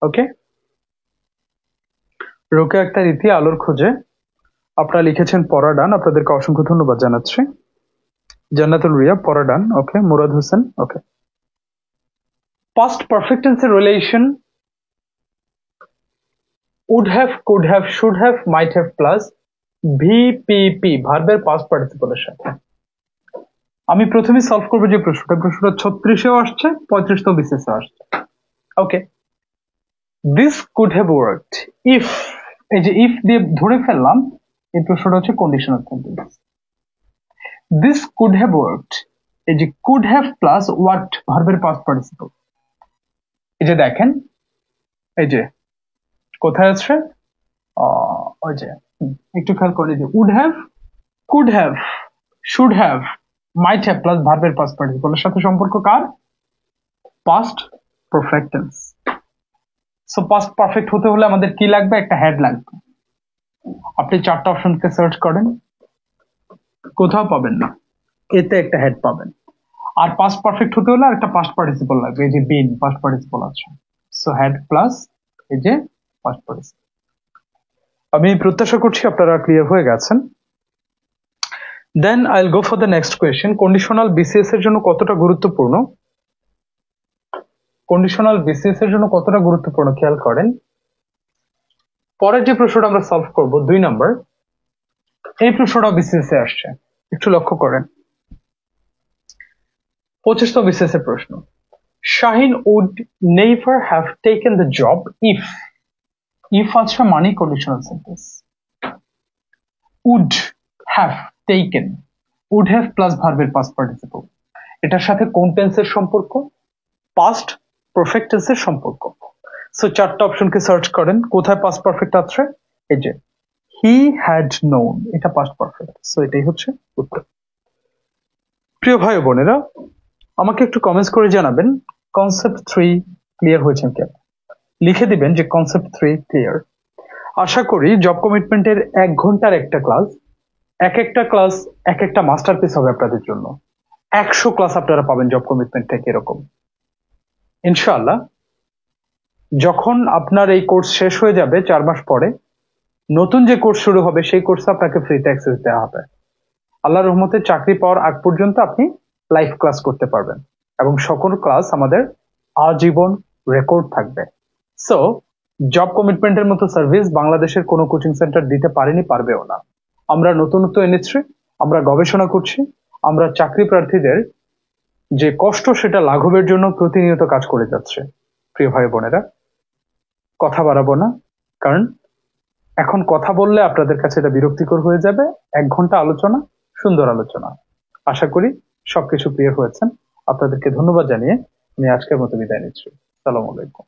ওকে, রোকেয়া আক্তার ইতি আলোর খোঁজে, আপনারা লিখেছেন পড়া ডান, আপনাদেরকে অসংখ্য ধন্যবাদ জানাচ্ছি। জান্নাতুল রিয়া পড়া ডান, ওকে। মুরাদ হোসেন, ওকে। পাস্ট পারফেক্ট টেন্সের relation would have, could have, should have, might have plus VPP ভার্বের পাস্ট পার্টিসিপলের সাথে। আমি প্রথমে সলভ করবো যে প্রশ্নটা 36-এও আসছে, 35-তেও বিসিএস আসছে। Okay, this could have worked if, এই যে ইফ দিয়ে ধরে ফেললাম, এই প্রশ্নটা হচ্ছে conditional sentence. This could have worked, এই যে কুড হ্যাভ প্লাস ওয়ার্কড ভার্বের পাস্ট পার্টিসিপল। এই যে দেখেন, এই যে কোথায় আছে, ওই যে একটু খেয়াল করে, যে would have, could have, should have, might have plus ভার্বের পাস্ট পার্টিসিপলের সাথে সম্পর্ক কার? Past perfect tense. So past perfect হতে হলে আমাদের কি লাগবে? একটা হেড লাগবে। আপনি 4টা অপশনকে সার্চ করেন, কোথাও পাবেন না, এতে একটা হেড পাবেন। আর পাস্ট পারফেক্ট হতে হলে একটা পাস্ট পার্টিসিপল লাগবে, এই যে বিন পাস্ট পার্টিসিপল আছে। সো হেড প্লাস এই যে পাস্ট পার্টিসিপল। আমি প্রত্যাশা করছি আপনারা ক্লিয়ার হয়ে গেছেন। দেন আইল go for the next question. Conditional BCS এর জন্য কতটা গুরুত্বপূর্ণ? কন্ডিশনাল বিসিএস এর জন্য কতটা গুরুত্বপূর্ণ খেয়াল করেন। পরের যে প্রশ্নটা আমরা সলভ করব 2 নাম্বার, এই প্রশ্নটা বিসিএস এ আসছে, একটু লক্ষ্য করেন। 25তম বিসিএস এর প্রশ্ন। Shahin would never have taken the job if, if আছে মানে conditional sentence. Would have taken, would have plus ভার্বের পাস্ট পার্টিসিপল, এটার সাথে কোন টেন্সের সম্পর্ক? পাস্ট পারফেক্ট টেন্সের সম্পর্ক। সো 4টা অপশনকে সার্চ করেন, কোথায় পাস্ট পারফেক্ট আছে? এই যে হি হ্যাড নোন, এটা পাস্ট পারফেক্ট। সো এটাই হচ্ছে উত্তর। প্রিয় ভাই বোনেরা, আমাকে একটু কমেন্টস করে জানাবেন কনসেপ্ট 3 ক্লিয়ার হয়েছে কি? লিখে দিবেন যে কনসেপ্ট 3 ক্লিয়ার। আশা করি জব কমিটমেন্টের 1 ঘন্টার একটা ক্লাস, এক একটা ক্লাস এক একটা মাস্টারপিস হবে আপনাদের জন্য। 100 ক্লাস আপনারা পাবেন জব কমিটমেন্ট থেকে এরকম ইনশাআল্লাহ। যখন আপনার এই কোর্স শেষ হয়ে যাবে 4 মাস পরে, নতুন যে কোর্স শুরু হবে সেই কোর্সে আপনাকে ফ্রিতে অ্যাক্সেস দেওয়া হবে। আল্লাহর রহমতে চাকরি পাওয়ার আগ পর্যন্ত আপনি লাইভ ক্লাস করতে পারবেন, এবং সকল ক্লাস আমাদের আজীবন রেকর্ড থাকবে। সো জব কমিটমেন্টের মতো সার্ভিস বাংলাদেশের কোনো কোচিং সেন্টার দিতে পারেনি, পারবেও না। আমরা নতুনত্ব এনেছি, আমরা গবেষণা করছি, আমরা চাকরি প্রার্থীদের যে কষ্ট সেটা লাঘবের জন্য প্রতিনিয়ত কাজ করে যাচ্ছে। প্রিয় ভাই বোনেরা, কথা বাড়াবো না, কারণ এখন কথা বললে আপনাদের কাছে এটা বিরক্তিকর হয়ে যাবে। 1 ঘন্টা আলোচনা, সুন্দর আলোচনা। আশা করি সবকিছু ক্লিয়ার হয়েছেন। আপনাদেরকে ধন্যবাদ জানিয়ে আমি আজকের মতো বিদায় নিচ্ছি। আসসালামু আলাইকুম।